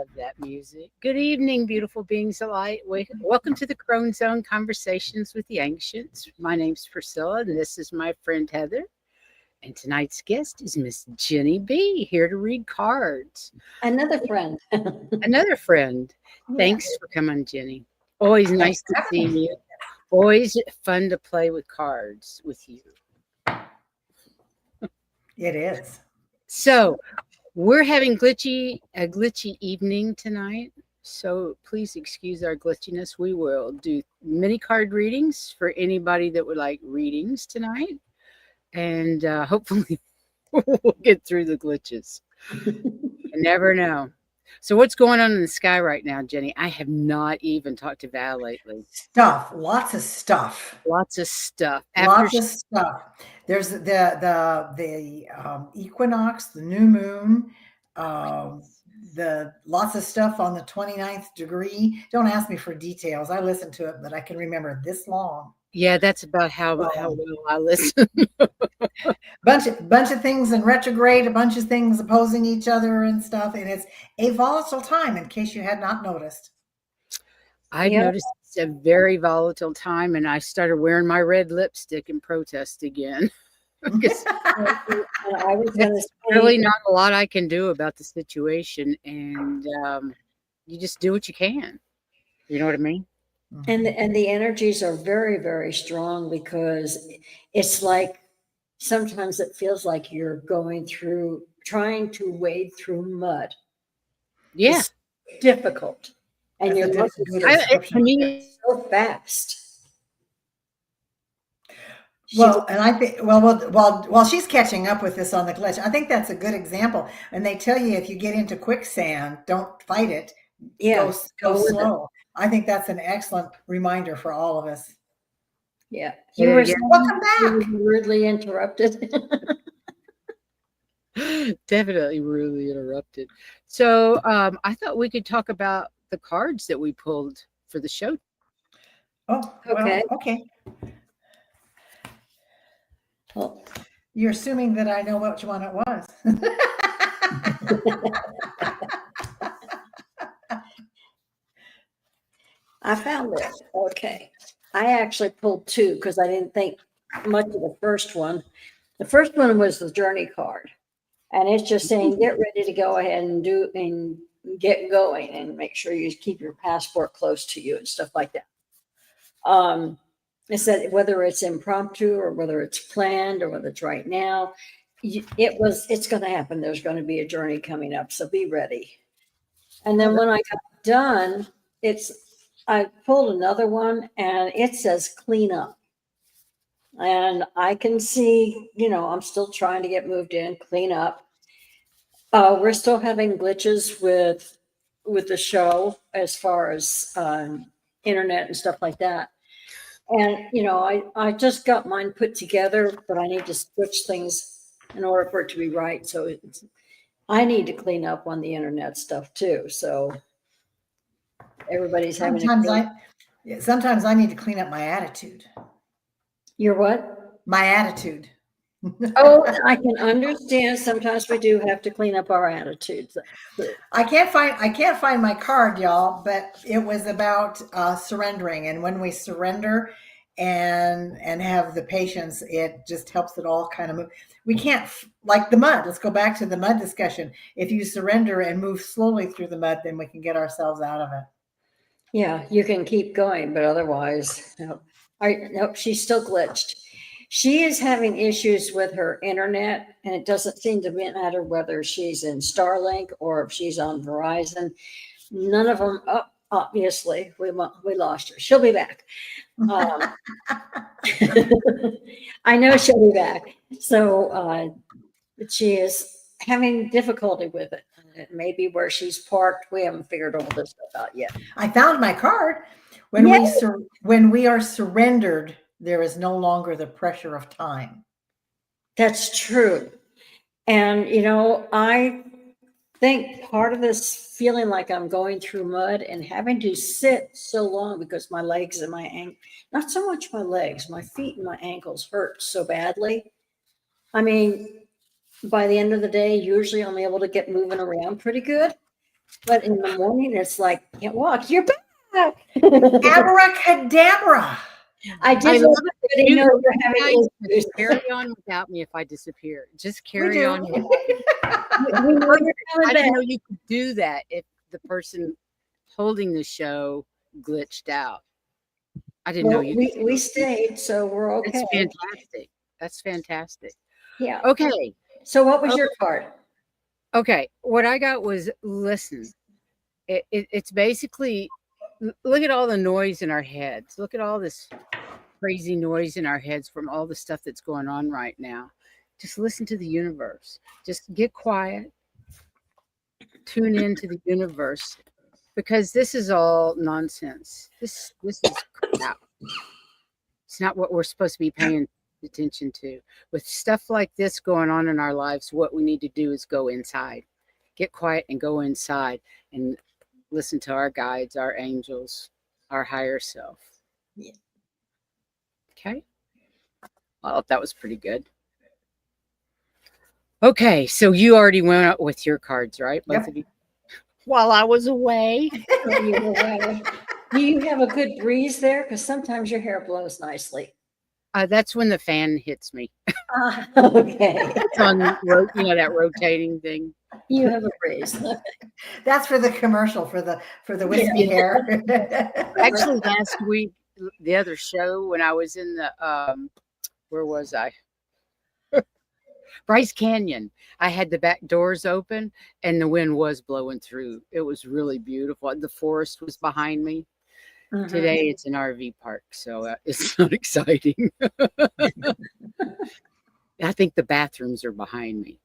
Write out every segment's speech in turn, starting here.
love that music. Good evening, beautiful beings of light. Welcome to the Crone Zone Conversations with the Ancients. My name's Priscilla, and this is my friend Heather. And tonight's guest is Miss Ginny B, here to read cards. Another friend. Another friend. Thanks for coming, Ginny. Always nice to see you. Always fun to play with cards with you. It is. So, we're having a glitchy evening tonight. So please excuse our glitchiness. We will do mini card readings for anybody that would like readings tonight. And hopefully we'll get through the glitches. You never know. So what's going on in the sky right now, Jenny? I have not even talked to Val lately. Lots of stuff. Lots of stuff. Lots of stuff. There's the equinox, the new moon, the lots of stuff on the 29th degree. Don't ask me for details. I listened to it, but I can remember this long. Yeah, that's about how well I listen. bunch of things in retrograde, a bunch of things opposing each other and stuff, and it's a volatile time. In case you had not noticed, I noticed it's a very volatile time, and I started wearing my red lipstick in protest again. There's really not a lot I can do about the situation, and you just do what you can. You know what I mean? And the energies are very, very strong, because it's like sometimes it feels like you're trying to wade through mud. Yeah. It's difficult. And you're looking so fast. Well, and I think, while she's catching up with this on the glitch, I think that's a good example. And they tell you, if you get into quicksand, don't fight it. Go slow. I think that's an excellent reminder for all of us. Yeah. Welcome back. You were rudely interrupted. Definitely rudely interrupted. So I thought we could talk about the cards that we pulled for the show. Oh, okay. Well, okay. Well, you're assuming that I know which one it was. I found it. Okay. I actually pulled two because I didn't think much of the first one. The first one was the journey card. And it's just saying, get ready to go ahead and get going, and make sure you keep your passport close to you and stuff like that. It said whether it's impromptu or whether it's planned or whether it's right now, it's going to happen. There's going to be a journey coming up. So be ready. And then when I got done, I pulled another one, and it says clean up. And I can see, I'm still trying to get moved in, clean up. We're still having glitches with the show as far as internet and stuff like that. And, I just got mine put together, but I need to switch things in order for it to be right. So I need to clean up on the internet stuff too. So everybody's sometimes I need to clean up my attitude. Your what? My attitude. Oh, I can understand. Sometimes we do have to clean up our attitudes. I can't find my card, y'all, but it was about surrendering. And when we surrender and have the patience, it just helps it all kind of move. We can't, like the mud. Let's go back to the mud discussion. If you surrender and move slowly through the mud, then we can get ourselves out of it. Yeah, you can keep going, but otherwise, nope, she's still glitched. She is having issues with her internet, and it doesn't seem to matter whether she's in Starlink or if she's on Verizon. None of them. Oh, obviously, we lost her. She'll be back. I know she'll be back. So, but she is having difficulty with it. It may be where she's parked. We haven't figured all this stuff out yet. I found my card. When we are surrendered, there is no longer the pressure of time. That's true. And, I think part of this feeling like I'm going through mud and having to sit so long because my legs and my ankles, not so much my legs, my feet and my ankles hurt so badly. I mean, by the end of the day, usually I'm able to get moving around pretty good. But in the morning, it's like, can't walk. You're back. Abracadabra. I I did love let it. everybody You know you're having guys issues. just carry on without me if I disappear. Just We carry do. on. We know you're I coming didn't back. know you could do that if the person holding the show glitched out. I didn't know Well, you. we stayed, so we're That's okay. fantastic. That's fantastic. Yeah. Okay. So what was your card? Okay. What I got was listen. It's basically look at all the noise in our heads. Look at all this crazy noise in our heads from all the stuff that's going on right now. Just listen to the universe. Just get quiet. Tune into the universe because this is all nonsense. This is crap. It's not what we're supposed to be paying attention to. With stuff like this going on in our lives, what we need to do is go inside. Get quiet and go inside and listen to our guides, our angels, our higher self. Yeah. Okay. Well, that was pretty good. Okay, so you already went out with your cards, right? Both Yep. of you. While I was away. Do you have a good breeze there? Because sometimes your hair blows nicely. That's when the fan hits me. Okay. It's on, that rotating thing. You have a breeze. That's for the commercial for the wispy hair. Actually, last week, the other show when I was in the where was I? Bryce Canyon. I had the back doors open and the wind was blowing through. It was really beautiful. The forest was behind me. Mhm. Today it's an RV park, so it's not exciting. I think the bathrooms are behind me.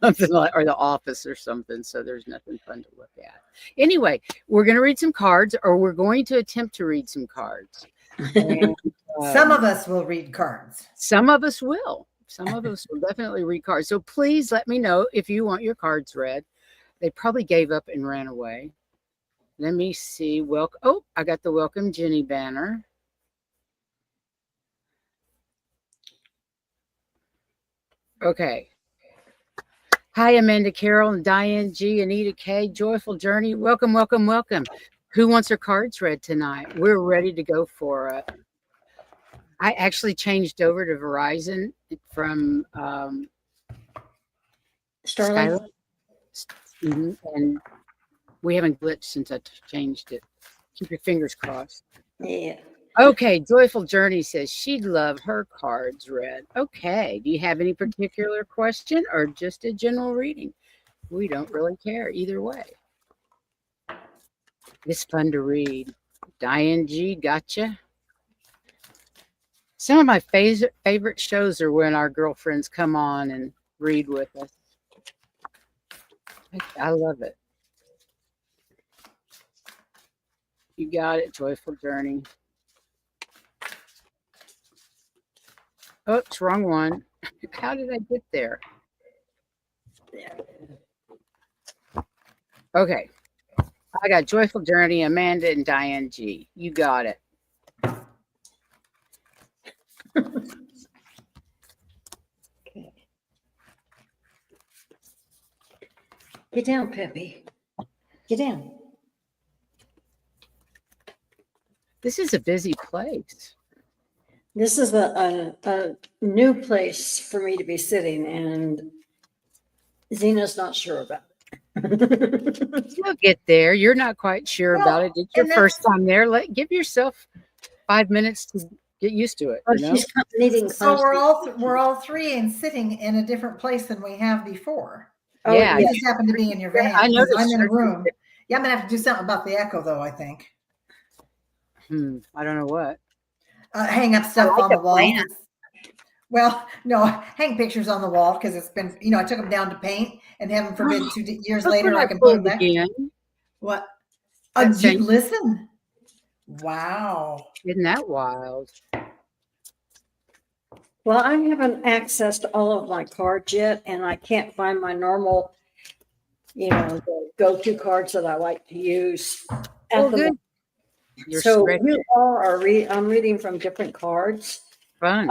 Something like, or the office or something, so there's nothing fun to look at. Anyway, we're going to read some cards, or we're going to attempt to read some cards. And, Some of us will read cards. some of us will. Some of us will definitely read cards. So please let me know if you want your cards read. They probably gave up and ran away. Let me see. Oh, I got the Welcome Ginny banner. Okay. Hi, Amanda Carroll and Diane G, Anita K, Joyful Journey. Welcome, welcome, welcome. Who wants their cards read tonight? We're ready to go for it. I actually changed over to Verizon from Starling? Skyline. And we haven't glitched since I changed it. Keep your fingers crossed. Yeah. Okay, Joyful Journey says she'd love her cards read. Okay, do you have any particular question or just a general reading? We don't really care either way. It's fun to read. Diane G, gotcha. Some of my favorite shows are when our girlfriends come on and read with us. I love it. You got it, Joyful Journey. Oh, it's wrong one. How did I get there? Okay. I got Joyful Journey, Amanda, and Diane G. You got it. Okay. Get down, Peppy. Get down. This is a busy place. This is a new place for me to be sitting, and Zena's not sure about it. You'll get there. You're not quite sure about it. It's your and first time there. Give yourself 5 minutes to get used to it. Oh, You know? she's needing So we're constant- all three and sitting in a different place than we have before. Oh, Yeah. You just happen to be in your van. I 'cause noticed I'm in a yours- room. Yeah, I'm gonna have to do something about the echo, though. I think I don't know what. hang up stuff I like on the the wall. plant. Well, no, hang pictures on the wall because it's been, I took them down to paint, and heaven forbid, 2 years Look later what I I can put them pulled back. again. What? That same- Listen. Wow. Isn't that wild? Well, I haven't accessed all of my cards yet, and I can't find my normal, the go-to cards that I like to use. At Oh, the good. You're So stretching. you all are I'm reading from different cards. Fun.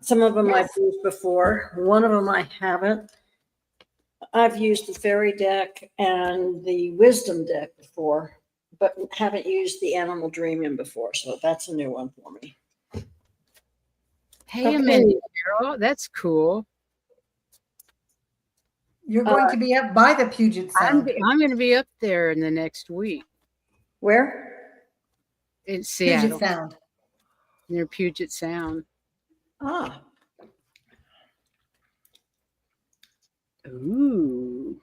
Some of them Yes. I've used before. One of them I haven't. I've used the fairy deck and the wisdom deck before, but haven't used the animal dreaming before. So that's a new one for me. Hey, Okay. Amanda, Carol, that's cool. You're going to be up by the Puget I'm Sound. I'm going to be up there in the next week Where? in Puget Seattle, Sound. near Puget Sound. Ah, Ooh.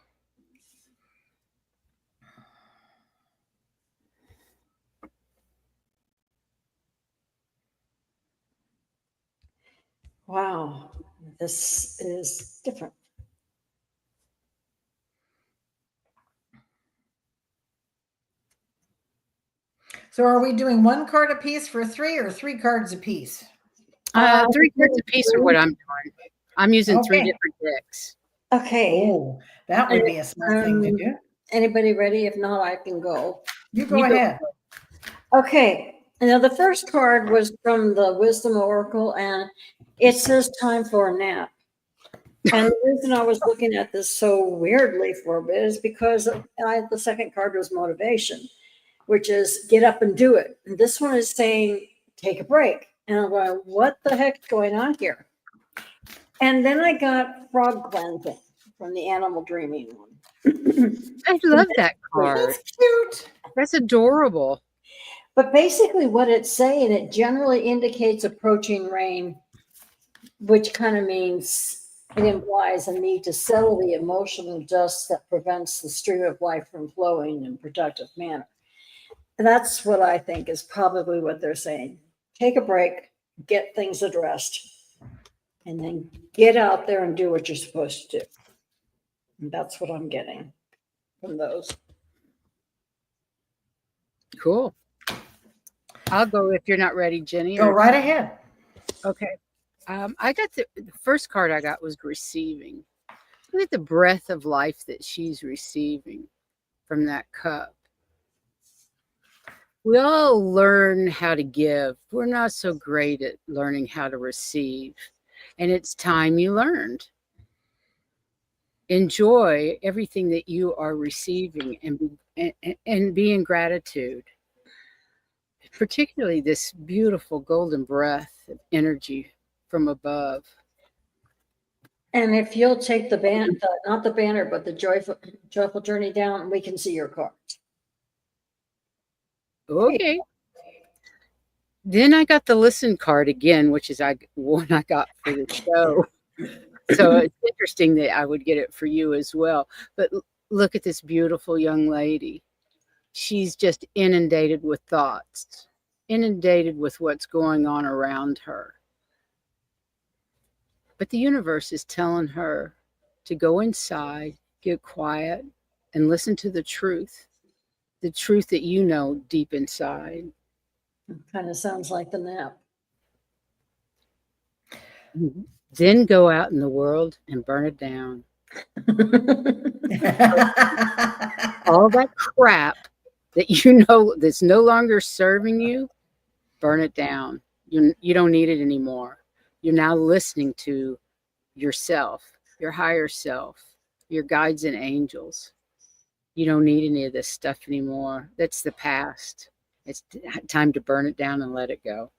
wow. This is different. So are we doing one card a piece for 3 or 3 cards a piece? 3 cards a piece are what I'm doing. I'm using 3 Okay. different decks. Okay. Oh, that would be a smart thing to do. Anybody ready? If not, I can go. You go You go. ahead. Okay. Now, the first card was from the Wisdom Oracle, and it says time for a nap. And the reason I was looking at this so weirdly for a bit is because the second card was motivation, which is get up and do it. And this one is saying take a break. And I'm going, what the heck's going on here? And then I got frog cleansing from the animal dreaming one. I love that card. That's cute. That's adorable. But basically, what it's saying, it generally indicates approaching rain, which kind of means it implies a need to settle the emotional dust that prevents the stream of life from flowing in a productive manner. And that's what I think is probably what they're saying. Take a break, get things addressed, and then get out there and do what you're supposed to do. And that's what I'm getting from those. Cool. I'll go if you're not ready, Jenny. Go right ahead. Okay. I got the first card I got was receiving. Look at the breath of life that she's receiving from that cup. We all learn how to give. We're not so great at learning how to receive. And it's time you learned. Enjoy everything that you are receiving and be in gratitude. Particularly this beautiful golden breath of energy from above. And if you'll take the not the banner, but the joyful journey down, we can see your cards. Okay. Then I got the listen card again, which is one I got for the show. So it's interesting that I would get it for you as well. But look at this beautiful young lady. She's just inundated with thoughts, inundated with what's going on around her. But the universe is telling her to go inside, get quiet, and listen to the truth that you know deep inside. Kind of sounds like the nap. Then go out in the world and burn it down. All that crap that you know that's no longer serving you, burn it down. You don't need it anymore. You're now listening to yourself, your higher self, your guides and angels. You don't need any of this stuff anymore. That's the past. It's time to burn it down and let it go.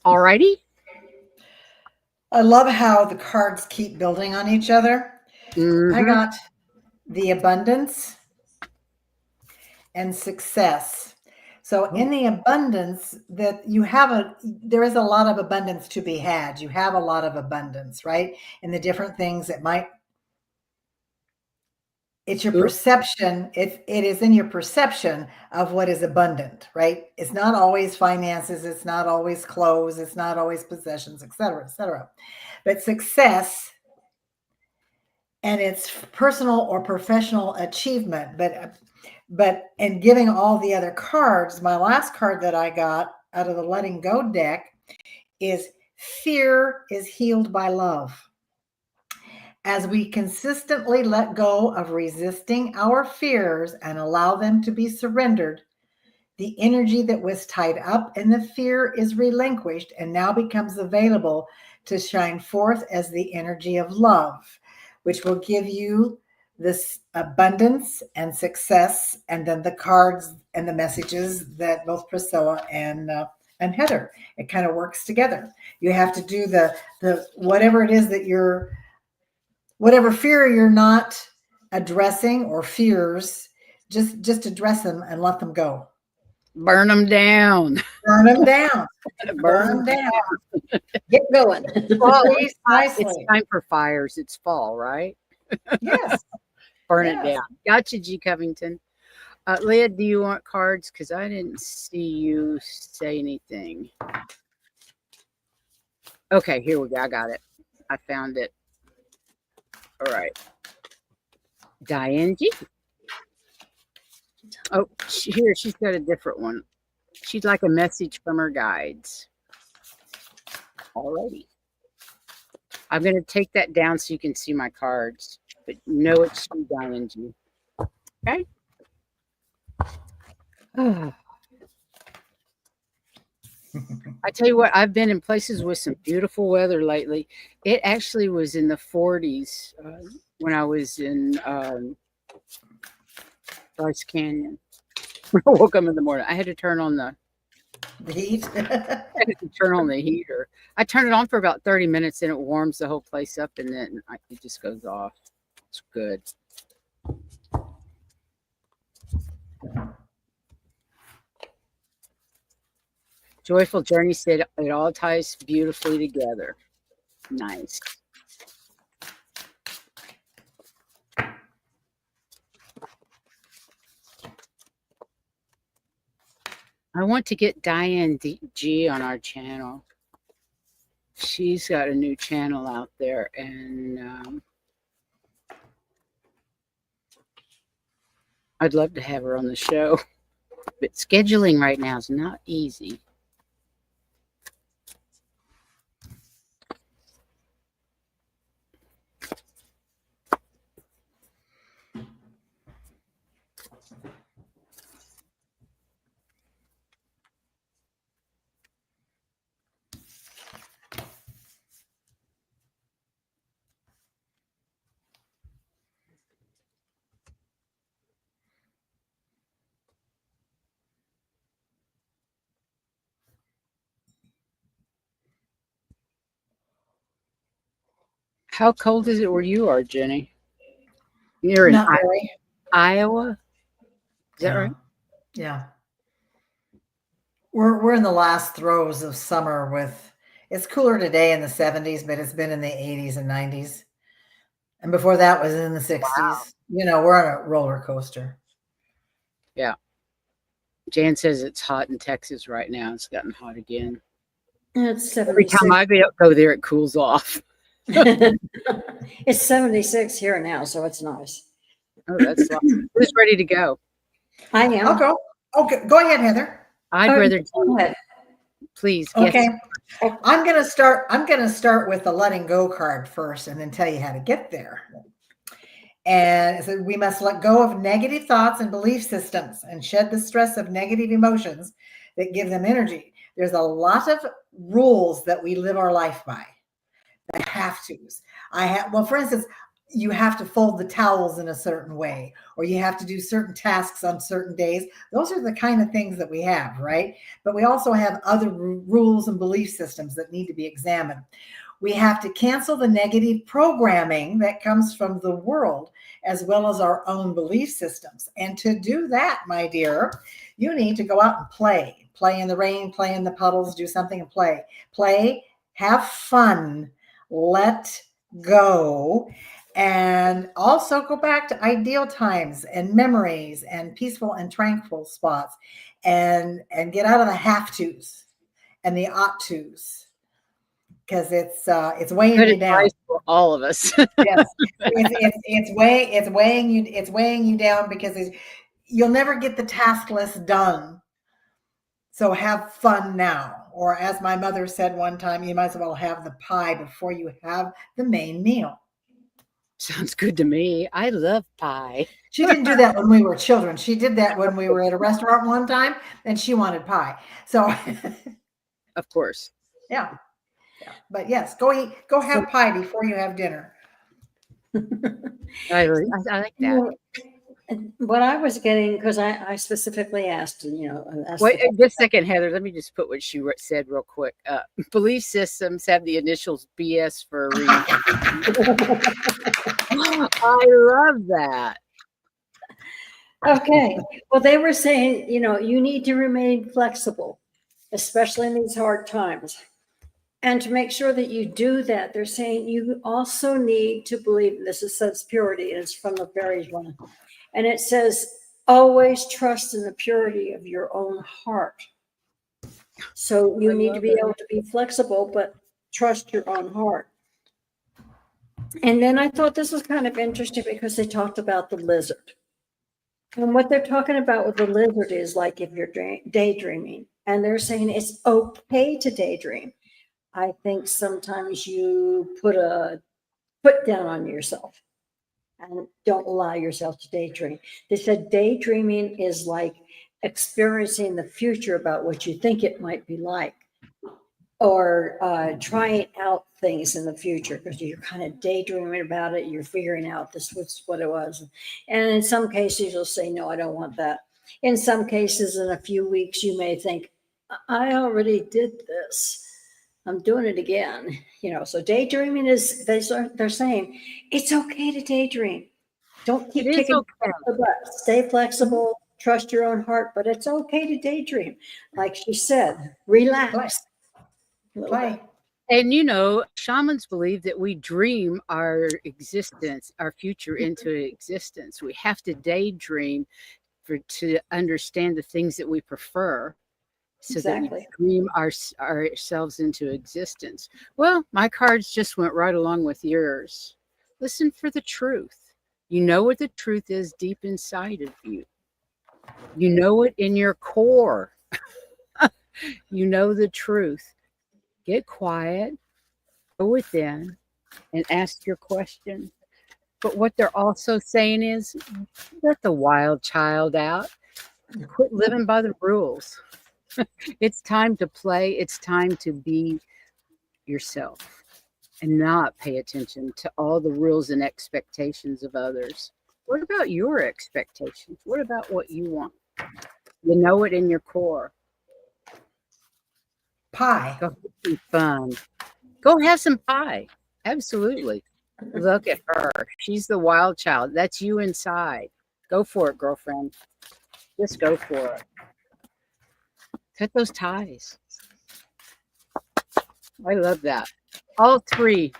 All righty. I love how the cards keep building on each other. I got the abundance and success. So in the abundance that you have there is a lot of abundance to be had. You have a lot of abundance, right? In the different things that it's your perception. It is in your perception of what is abundant, right? It's not always finances. It's not always clothes. It's not always possessions, et cetera, et cetera. But success and it's personal or professional achievement. But in giving all the other cards, my last card that I got out of the letting go deck is fear is healed by love. As we consistently let go of resisting our fears and allow them to be surrendered, the energy that was tied up in the fear is relinquished and now becomes available to shine forth as the energy of love. which will give you this abundance and success, and then the cards and the messages that both Priscilla and Heather. It kind of works together. You have to do the whatever it is that whatever fear you're not addressing or fears, just address them and let them go. Burn them down. Burn them down. Burn them Burn down. Get going. Fall. It's Precisely. time for fires. It's fall, right? Yes. Burn it Yes. down. Gotcha, G. Covington. Leah, do you want cards? Because I didn't see you say anything. Okay, here we go. I got it. I found it. All right. Diane G. Oh, here, she's got a different one. She'd like a message from her guides. Alrighty. I'm going to take that down so you can see my cards. But no, it's from Diane G. Okay. I tell you what, I've been in places with some beautiful weather lately. It actually was in the 40s when I was in Bryce Canyon. When I woke up in the morning, I had to turn on the heat. heater. I turn it on for about 30 minutes and it warms the whole place up, and then it just goes off. It's good. Joyful Journey said it all ties beautifully together. Nice. I want to get Diane G on our channel. She's got a new channel out there, and I'd love to have her on the show. But scheduling right now is not easy. How cold is it where you are, Jenny? You're in Not really. Iowa? Is that right? Yeah. We're in the last throes of summer with it's cooler today in the 70s, but it's been in the 80s and 90s. And before that was in the 60s. Wow. You know, we're on a roller coaster. Yeah. Jan says it's hot in Texas right now. It's gotten hot again. It's 76. Every time I go there, it cools off. It's 76 here now, so it's nice. Oh, that's awesome. Who's ready to go? I am. I'll go. Okay, go ahead, Heather. I'd rather go ahead. Please. Okay. Yes. I'm gonna start with the letting go card first and then tell you how to get there. And so we must let go of negative thoughts and belief systems and shed the stress of negative emotions that give them energy. There's a lot of rules that we live our life by. The have tos. Well, for instance, you have to fold the towels in a certain way, or you have to do certain tasks on certain days. Those are the kind of things that we have, right? But we also have other rules and belief systems that need to be examined. We have to cancel the negative programming that comes from the world, as well as our own belief systems. And to do that, my dear, you need to go out and play. Play in the rain, play in the puddles, do something and play. Play, have fun, let go, and also go back to ideal times and memories and peaceful and tranquil spots, and get out of the have tos and the ought tos, because it's weighing you down. For all of us. Yes, it's weighing you down because you'll never get the task list done. So have fun now. Or as my mother said one time, you might as well have the pie before you have the main meal. Sounds good to me. I love pie. She didn't do that when we were children. She did that when we were at a restaurant one time and she wanted pie. So of course. Yeah. But yes, go have pie before you have dinner. I like that. Well, and what I was getting, because I specifically asked, asked Wait, the just a second, Heather. Let me just put what she said real quick. Belief systems have the initials BS for a reason. I love that. Okay. Well, they were saying, you need to remain flexible, especially in these hard times. And to make sure that you do that, they're saying you also need to believe, this is says purity, and it's from the fairies one. And it says, always trust in the purity of your own heart. So you need to be able to be flexible, but trust your own heart. And then I thought this was kind of interesting because they talked about the lizard. And what they're talking about with the lizard is like if you're daydreaming, and they're saying it's okay to daydream. I think sometimes you put a foot down on yourself and don't allow yourself to daydream. They said daydreaming is like experiencing the future about what you think it might be like, or trying out things in the future because you're kind of daydreaming about it. You're figuring out this was what it was. And in some cases, you'll say, no, I don't want that. In some cases, in a few weeks, you may think, I already did this. I'm doing it again. So daydreaming is, they're saying, it's okay to daydream. Don't keep It is kicking okay. the butt. Stay flexible, trust your own heart, but it's okay to daydream. Like she said, relax. Play. And shamans believe that we dream our existence, our future into existence. We have to daydream to understand the things that we prefer, so that we dream ourselves into existence. Well, my cards just went right along with yours. Listen for the truth. You know what the truth is deep inside of you. You know it in your core. You know the truth. Get quiet, go within, and ask your question. But what they're also saying is, let the wild child out. Quit living by the rules. It's time to play. It's time to be yourself and not pay attention to all the rules and expectations of others. What about your expectations? What about what you want? You know it in your core. Pie. Go have some fun. Go have some pie. Absolutely. Look at her. She's the wild child. That's you inside. Go for it, girlfriend. Just go for it. Cut those ties. I love that. All three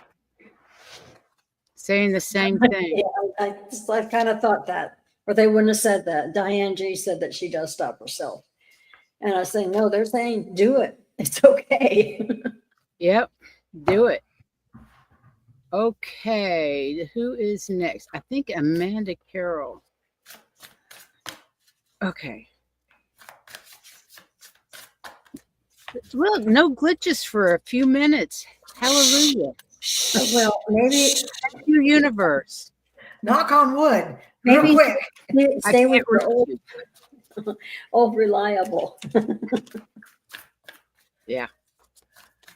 saying the same thing. Yeah, I kind of thought that, or they wouldn't have said that. Diane G said that she does stop herself. And I was saying, no, they're saying, do it. It's okay. Yep. Do it. Okay. Who is next? I think Amanda Carroll. Okay. Well, no glitches for a few minutes. Hallelujah. Well, maybe Thank you, universe. Knock on wood. Maybe Real quick. stay with can't your read old reliable. Yeah.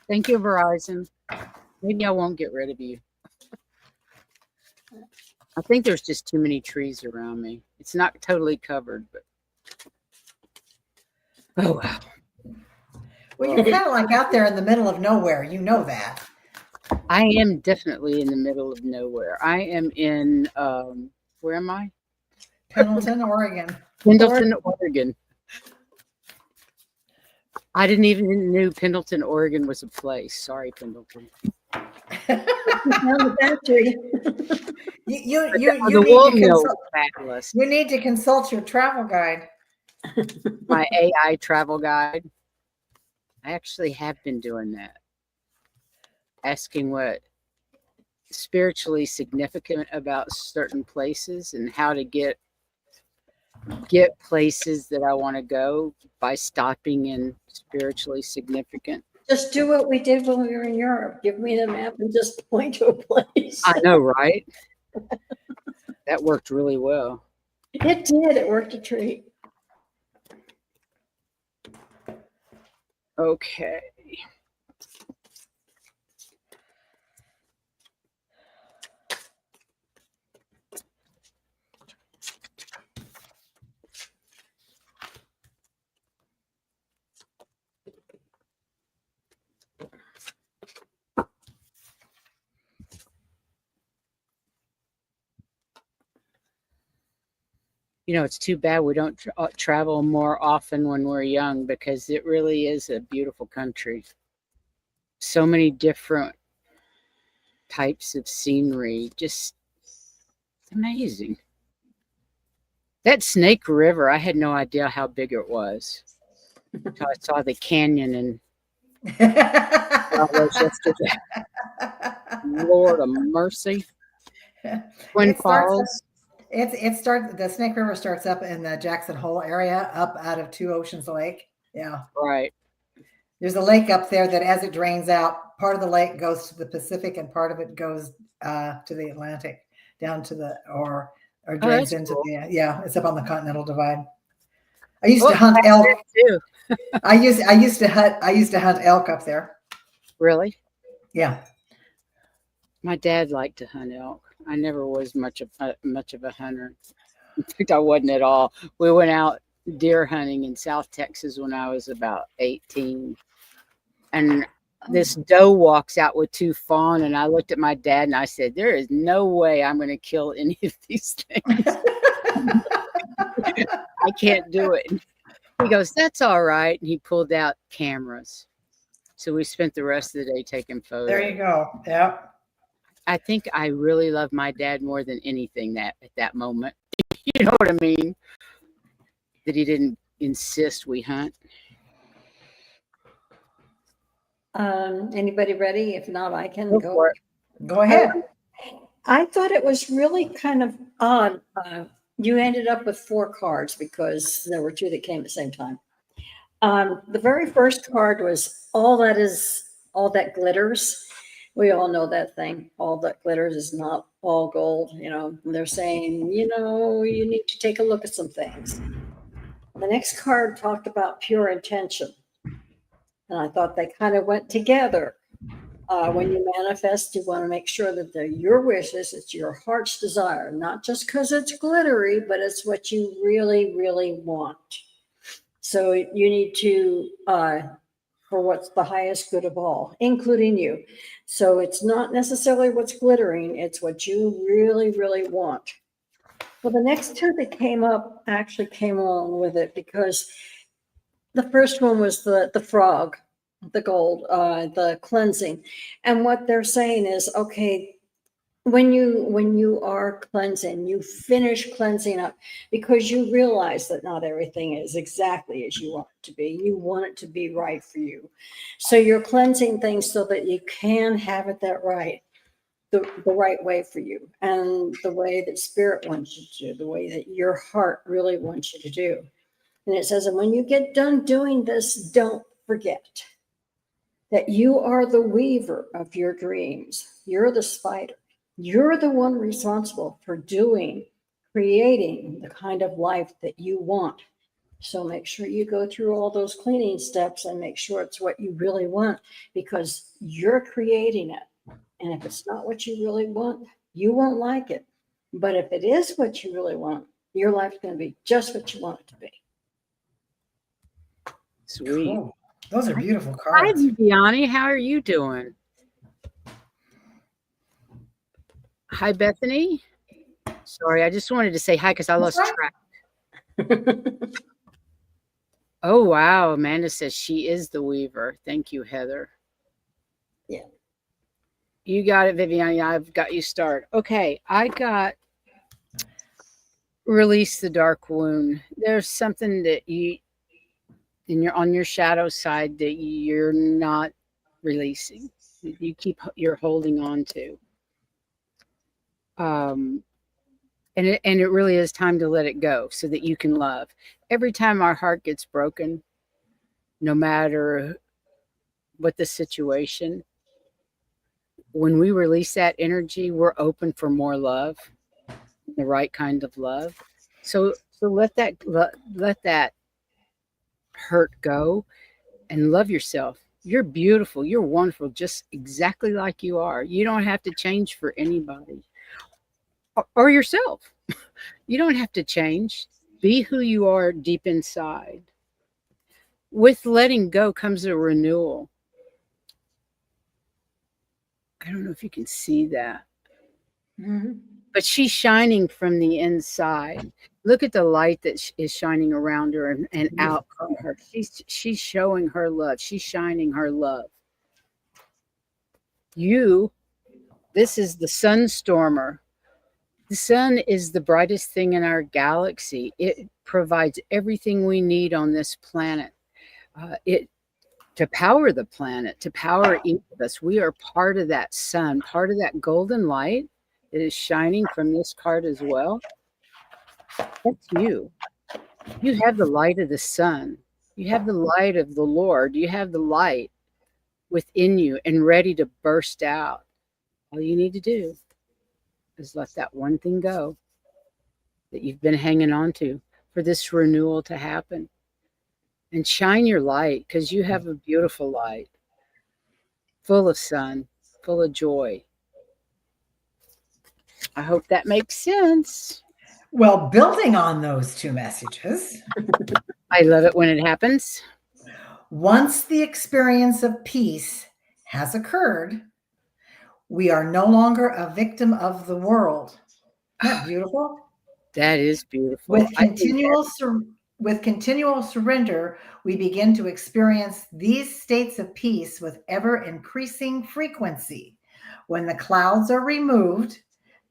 Thank you, Verizon. Maybe I won't get rid of you. I think there's just too many trees around me. It's not totally covered, but oh wow. Well, you're kind of like out there in the middle of nowhere. You know that. I am definitely in the middle of nowhere. I am in where am I? Pendleton, Oregon. Pendleton, Oregon. I didn't even know Pendleton, Oregon was a place. Sorry, Pendleton. The factory. You The wool mill was fabulous. You need to consult your travel guide. My AI travel guide. I actually have been doing that. Asking what spiritually significant about certain places and how to get places that I want to go by stopping in spiritually significant. Just do what we did when we were in Europe. Give me the map and just point to a place. I know, right? That worked really well. It did. It worked a treat. Okay. It's too bad we don't travel more often when we're young, because it really is a beautiful country. So many different types of scenery, just amazing. That Snake River, I had no idea how big it was until I saw the canyon and was yesterday. Lord of mercy. Twin It starts up, Falls. the Snake River starts up in the Jackson Hole area, up out of Two Oceans Lake. Yeah. Right. There's a lake up there that as it drains out, part of the lake goes to the Pacific and part of it goes to the Atlantic, down to the or Oh, drains that's into cool. the it's up on the Continental Divide. I used Well, to hunt elk. too. I used to hunt elk up there. Really? Yeah. My dad liked to hunt elk. I never was much of a hunter. In fact, I wasn't at all. We went out deer hunting in South Texas when I was about 18. And this doe walks out with 2 fawn, and I looked at my dad and I said, there is no way I'm going to kill any of these things. I can't do it. And he goes, that's all right. And he pulled out cameras. So we spent the rest of the day taking photos. There you go. Yeah. I think I really love my dad more than anything at that moment. You know what I mean? That he didn't insist we hunt. Anybody ready? If not, I can Go go. for it. Go ahead. I thought it was really kind of odd. You ended up with 4 cards because there were 2 that came at the same time. The very first card was all that glitters. We all know that thing. All that glitters is not all gold. They're saying, you need to take a look at some things. The next card talked about pure intention. And I thought they kind of went together. When you manifest, you want to make sure that they're your wishes, it's your heart's desire, not just because it's glittery, but it's what you really, really want. So you need to, for what's the highest good of all, including you. So it's not necessarily what's glittering, it's what you really, really want. Well, the next 2 that came up actually came along with it, because the first one was the frog, the gold, the cleansing. And what they're saying is, okay, when you are cleansing, you finish cleansing up because you realize that not everything is exactly as you want it to be. You want it to be right for you. So you're cleansing things so that you can have it that right, the right way for you, and the way that spirit wants you to do, the way that your heart really wants you to do. And it says, and when you get done doing this, don't forget that you are the weaver of your dreams. You're the spider. You're the one responsible for creating the kind of life that you want. So make sure you go through all those cleaning steps and make sure it's what you really want, because you're creating it. And if it's not what you really want, you won't like it. But if it is what you really want, your life's going to be just what you want it to be. Sweet. Cool. Those are beautiful Hi, cards. Viviani. How are you doing? Hi, Bethany. Sorry, I just wanted to say hi because I lost track. Oh, wow. Amanda says she is the weaver. Thank you, Heather. Yeah. You got it, Viviani. I've got you started. Okay, I got release the dark wound. There's something that on your shadow side that you're not releasing. You're holding on to. And it really is time to let it go so that you can love. Every time our heart gets broken, no matter what the situation, when we release that energy, we're open for more love, the right kind of love. So let that hurt go and love yourself. You're beautiful. You're wonderful, just exactly like you are. You don't have to change for anybody or yourself. You don't have to change. Be who you are deep inside. With letting go comes a renewal. I don't know if you can see that. Mm-hmm. But she's shining from the inside. Look at the light that is shining around her and out from her. She's showing her love. She's shining her love. This is the sunstormer. The sun is the brightest thing in our galaxy. It provides everything we need on this planet. To power the planet, to power each of us. We are part of that sun, part of that golden light that is shining from this card as well. That's you. You have the light of the sun. You have the light of the Lord. You have the light within you and ready to burst out. All you need to do is let that one thing go that you've been hanging on to for this renewal to happen. And shine your light, because you have a beautiful light, full of sun, full of joy. I hope that makes sense. Well, building on those two messages, I love it when it happens. once the experience of peace has occurred, we are no longer a victim of the world. Isn't that beautiful? That is beautiful. With continual surrender, we begin to experience these states of peace with ever increasing frequency. When the clouds are removed,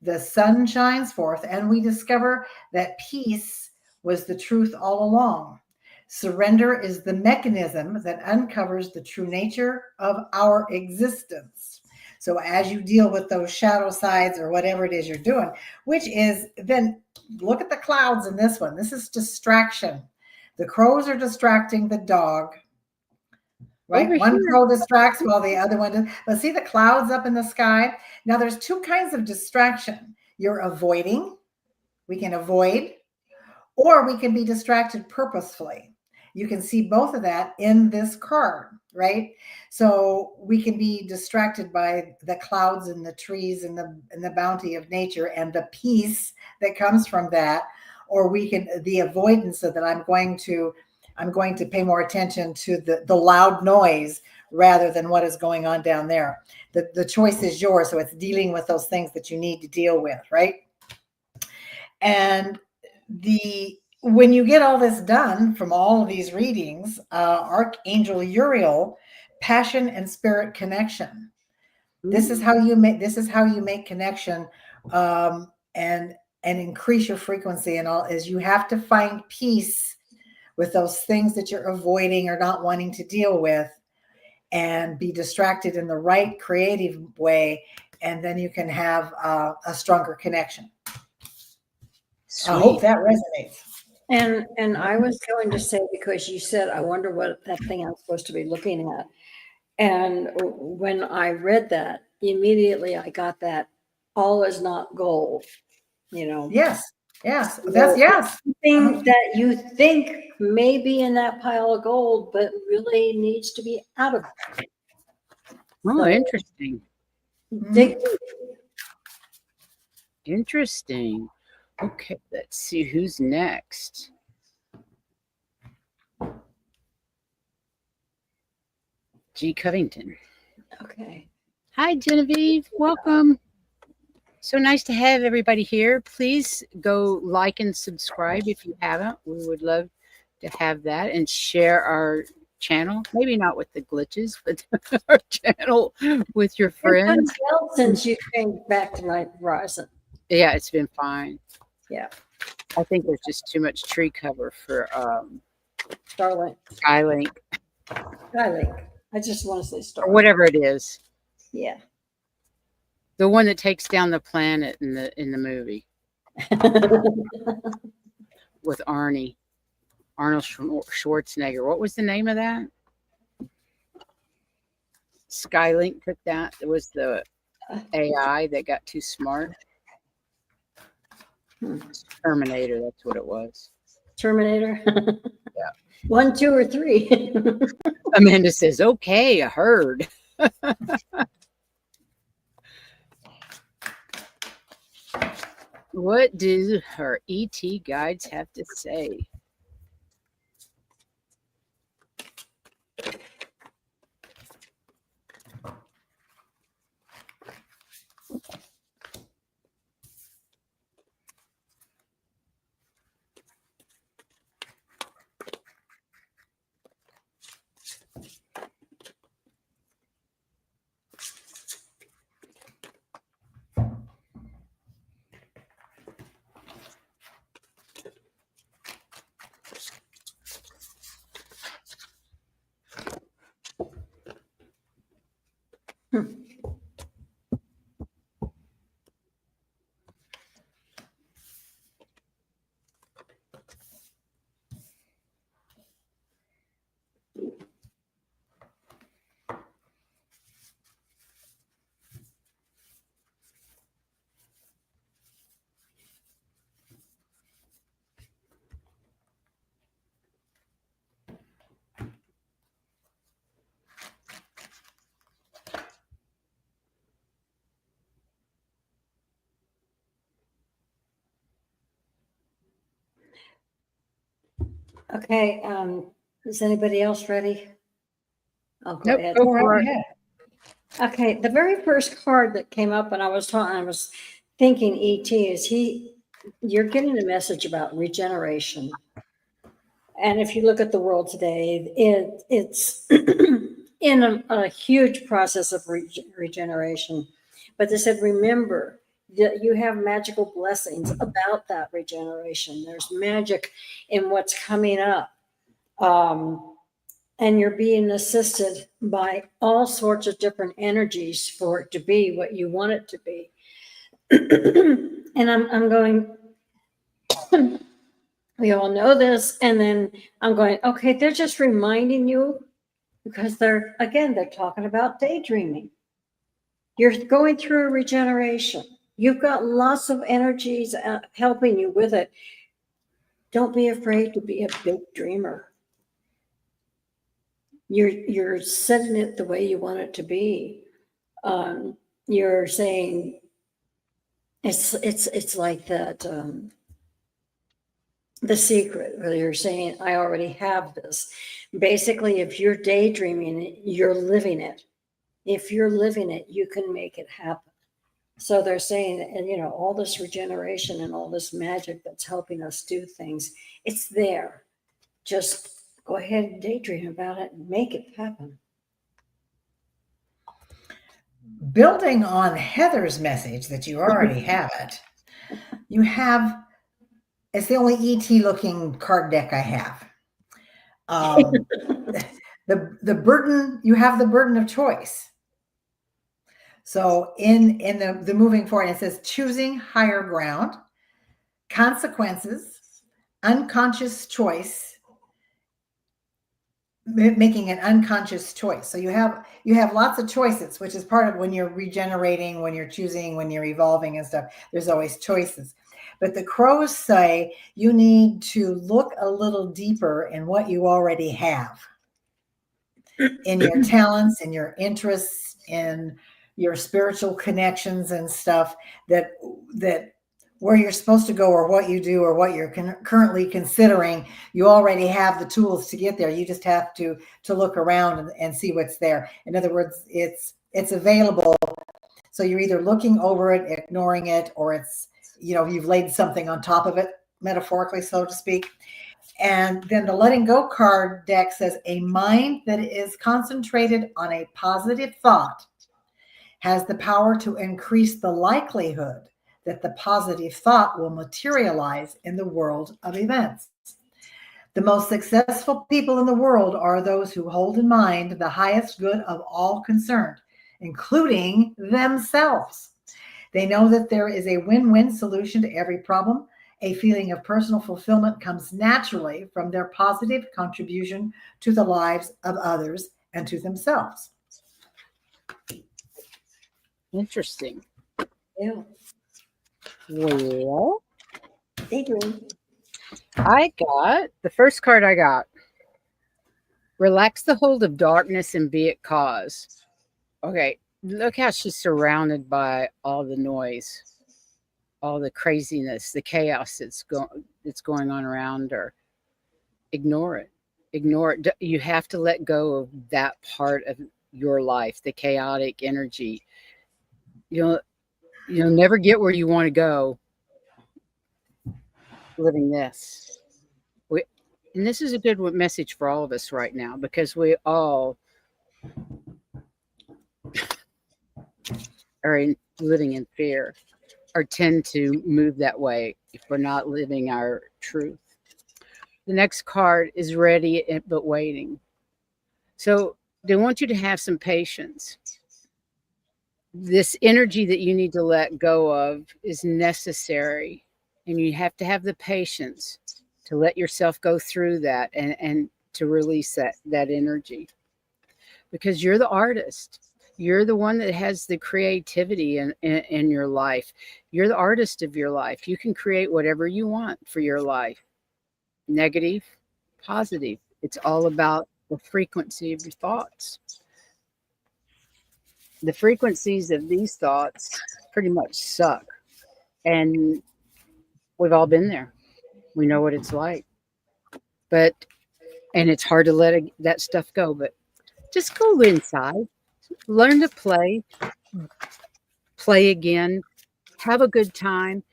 the sun shines forth, and we discover that peace was the truth all along. Surrender is the mechanism that uncovers the true nature of our existence. So as you deal with those shadow sides or whatever it is you're doing, which is then look at the clouds in this one. This is distraction. The crows are distracting the dog, right? Over One here. crow distracts while the other one does. But see the clouds up in the sky? Now there's two kinds of distraction. You're avoiding. We can avoid, or we can be distracted purposefully. You can see both of that in this card, right? So we can be distracted by the clouds and the trees and the bounty of nature and the peace that comes from that, or we can the avoidance of that I'm going to pay more attention to the loud noise rather than what is going on down there. The choice is yours, so it's dealing with those things that you need to deal with, right? And when you get all this done from all of these readings, Archangel Uriel, passion and spirit connection. This is how you make connection, and increase your frequency. And all is you have to find peace with those things that you're avoiding or not wanting to deal with, and be distracted in the right creative way, and then you can have a stronger connection. Sweet. I hope that resonates. And I was going to say, because you said, I wonder what that thing I'm supposed to be looking at. And when I read that, immediately I got that all is not gold, Yes. That's yes. Thing that you think may be in that pile of gold, but really needs to be out of it. Oh, So, interesting. dig Interesting. Okay, let's see who's next. G. Covington. Okay. Hi, Genevieve. Welcome. So nice to have everybody here. Please go like and subscribe if you haven't. We would love to have that, and share our channel. Maybe not with the glitches, but our channel with your friends. Well, since you came back to my horizon. Yeah, it's been fine. Yeah. I think there's just too much tree cover for Starlink. Skylink I just want to say Starlink. or whatever it is. Yeah. The one that takes down the planet in the movie with Arnold Schwarzenegger. What was the name of that? Skylink took that. It was the AI that got too smart. Terminator, that's what it was. Terminator. Yeah. 1, 2, or 3. Amanda says, okay, I heard. What do her ET guides have to say? Okay. Is anybody else ready? I'll go Nope, ahead. go Go for right it. ahead. Okay, the very first card that came up when I was talking, I was thinking ET is you're getting a message about regeneration. And if you look at the world today, it's in a huge process of regeneration. But they said, remember that you have magical blessings about that regeneration. There's magic in what's coming up. And you're being assisted by all sorts of different energies for it to be what you want it to be. And I'm going, we all know this. And then I'm going, okay, they're just reminding you because they're talking about daydreaming. You're going through a regeneration. You've got lots of energies helping you with it. Don't be afraid to be a big dreamer. You're setting it the way you want it to be. You're saying it's like that. The Secret, where you're saying, I already have this. Basically, if you're daydreaming, you're living it. If you're living it, you can make it happen. So they're saying, and all this regeneration and all this magic that's helping us do things, it's there. Just go ahead and daydream about it and make it happen. Building on Heather's message that you already have it, you have, it's the only ET looking card deck I have. The burden, you have the burden of choice. So in the moving forward, it says choosing higher ground, consequences, unconscious choice, making an unconscious choice. So you have lots of choices, which is part of when you're regenerating, when you're choosing, when you're evolving and stuff. There's always choices. But the crows say you need to look a little deeper in what you already have, in your talents, in your interests, in your spiritual connections and stuff, that where you're supposed to go or what you do or what you're currently considering, you already have the tools to get there. You just have to look around and see what's there. In other words, it's available. So you're either looking over it, ignoring it, or it's, you've laid something on top of it, metaphorically, so to speak. And then the letting go card deck says a mind that is concentrated on a positive thought has the power to increase the likelihood that the positive thought will materialize in the world of events. The most successful people in the world are those who hold in mind the highest good of all concerned, including themselves. They know that there is a win-win solution to every problem. A feeling of personal fulfillment comes naturally from their positive contribution to the lives of others and to themselves. Interesting. Yeah. Well, Daydream. the first card I got. Relax the hold of darkness and be it cause. Okay, look how she's surrounded by all the noise, all the craziness, the chaos that's going on around her. Ignore it. Ignore it. You have to let go of that part of your life, the chaotic energy. You'll never get where you want to go living this. And this is a good message for all of us right now, because we all are living in fear, or tend to move that way if we're not living our truth. The next card is ready but waiting. So they want you to have some patience. This energy that you need to let go of is necessary, and you have to have the patience to let yourself go through that and to release that energy, because you're the artist. You're the one that has the creativity in your life. You're the artist of your life. You can create whatever you want for your life, negative, positive. It's all about the frequency of your thoughts. The frequencies of these thoughts pretty much suck. And we've all been there. We know what it's like. and it's hard to let that stuff go, but just go inside, learn to play again, have a good time,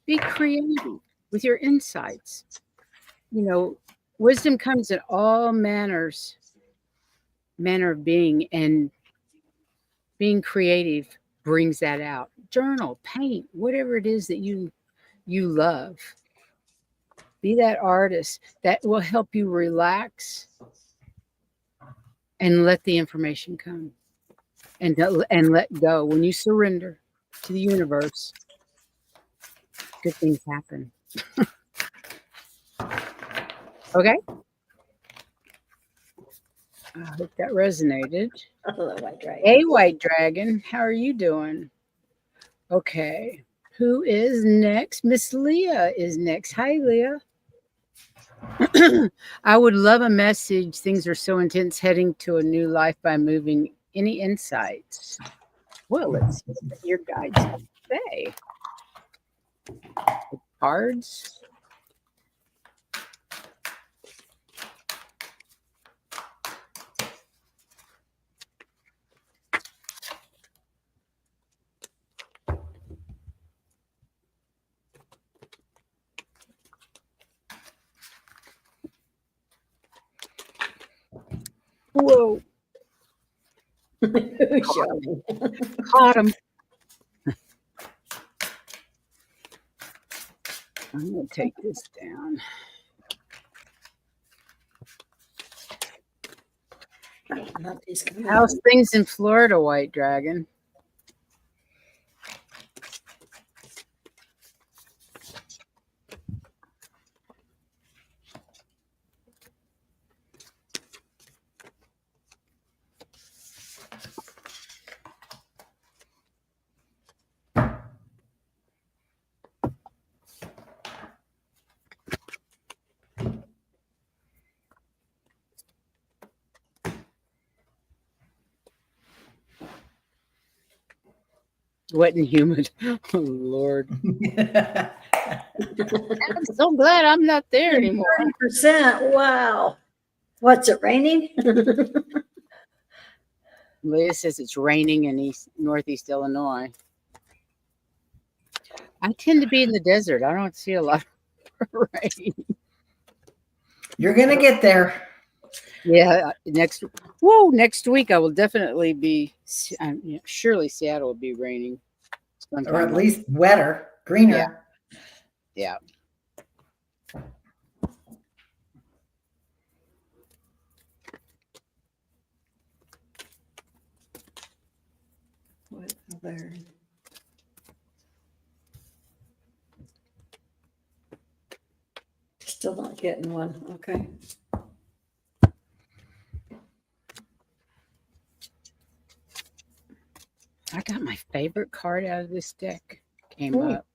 be creative with your insights. Wisdom comes in all manner of being, and being creative brings that out. Journal, paint, whatever it is that you love. Be that artist that will help you relax and let the information come, and let go. When you surrender to the universe, good things happen. Okay. I hope that resonated. Hello, White Dragon. Hey, White Dragon, how are you doing? Okay. Who is next? Miss Leah is next. Hi, Leah. I would love a message. Things are so intense, heading to a new life by moving. Any insights? Well, let's see what your guides have to say. The cards. Whoa. Caught him. I'm going to take this down. How's things in Florida, White Dragon? Wet and humid. Oh, Lord. I'm so glad I'm not there anymore. 30%. Wow. What's it, raining? Leah says it's raining in northeast Illinois. I tend to be in the desert. I don't see a lot of rain. You're going to get there. Yeah, next week I will definitely be. Surely Seattle will be raining, or at least wetter, greener. Yeah. What other? Still not getting one. Okay. I got my favorite card out of this deck. Came Ooh. up.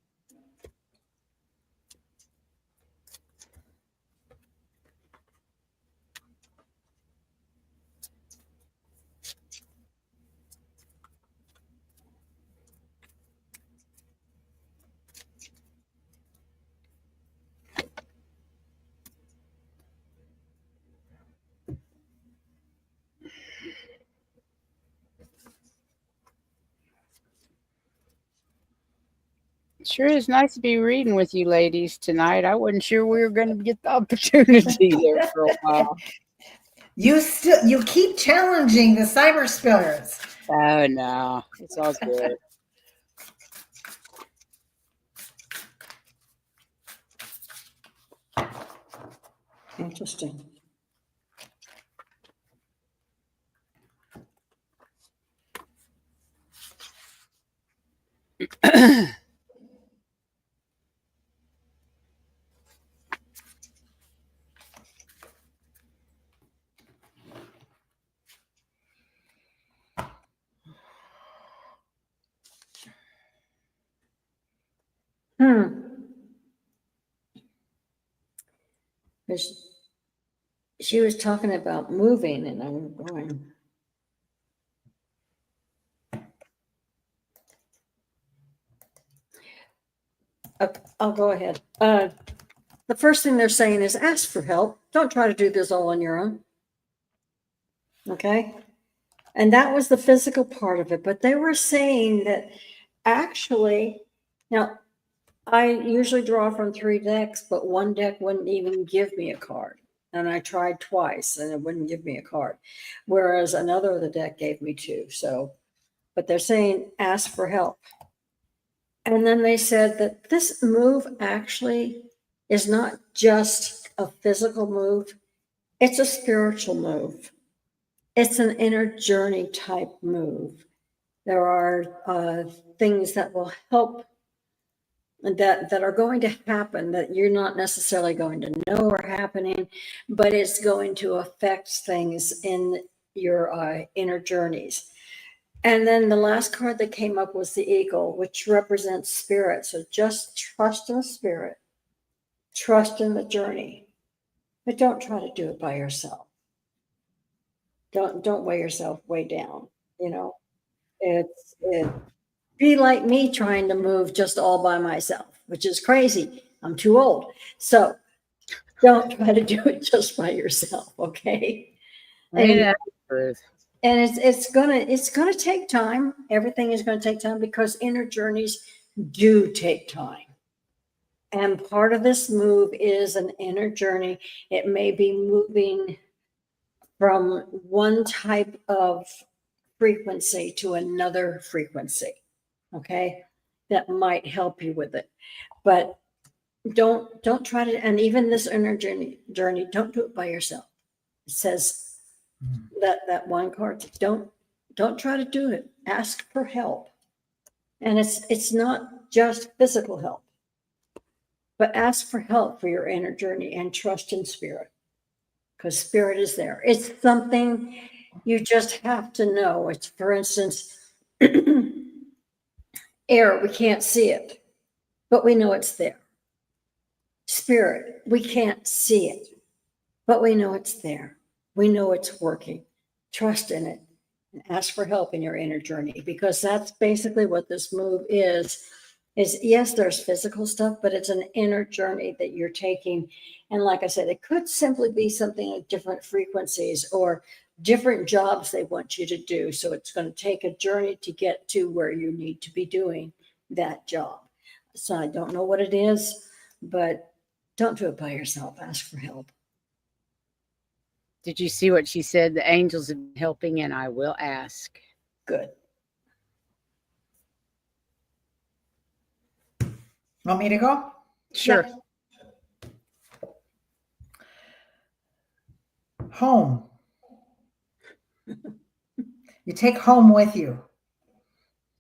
Sure is nice to be reading with you ladies tonight. I wasn't sure we were going to get the opportunity there for a while. You keep challenging the cyber spirits. Oh no, it's all good. Interesting. She was talking about moving, and I'm going. I'll go ahead. the first thing they're saying is ask for help. Don't try to do this all on your own. Okay. And that was the physical part of it. But they were saying that actually, now I usually draw from 3 decks, but one deck wouldn't even give me a card. And I tried twice and it wouldn't give me a card. Whereas another of the deck gave me 2. So, but they're saying ask for help. And then they said that this move actually is not just a physical move, it's a spiritual move. It's an inner journey type move. There are things that will help that are going to happen that you're not necessarily going to know are happening, but it's going to affect things in your inner journeys. And then the last card that came up was the eagle, which represents spirit. So just trust in the spirit, trust in the journey, but don't try to do it by yourself. Don't weigh yourself way down. You know, it be like me trying to move just all by myself, which is crazy. I'm too old. So don't try to do it just by yourself. Okay. Right. And it's gonna take time. Everything is gonna take time because inner journeys do take time. And part of this move is an inner journey. It may be moving from one type of frequency to another frequency. Okay, that might help you with it, but don't try to. And even this inner journey, don't do it by yourself. It says that one card. Don't try to do it. Ask for help. And it's not just physical help, but ask for help for your inner journey and trust in spirit, because spirit is there. It's something you just have to know. It's, for instance, air, we can't see it, but we know it's there. Spirit, we can't see it, but we know it's there. We know it's working. Trust in it and ask for help in your inner journey, because that's basically what this move is yes, there's physical stuff, but it's an inner journey that you're taking. And like I said, it could simply be something at different frequencies or different jobs they want you to do. So it's going to take a journey to get to where you need to be doing that job. So I don't know what it is, but don't do it by yourself. Ask for help. Did you see what she said? The angels have been helping, and I will ask. Good. Want me to go? Sure. Yeah. Home. You take home with you.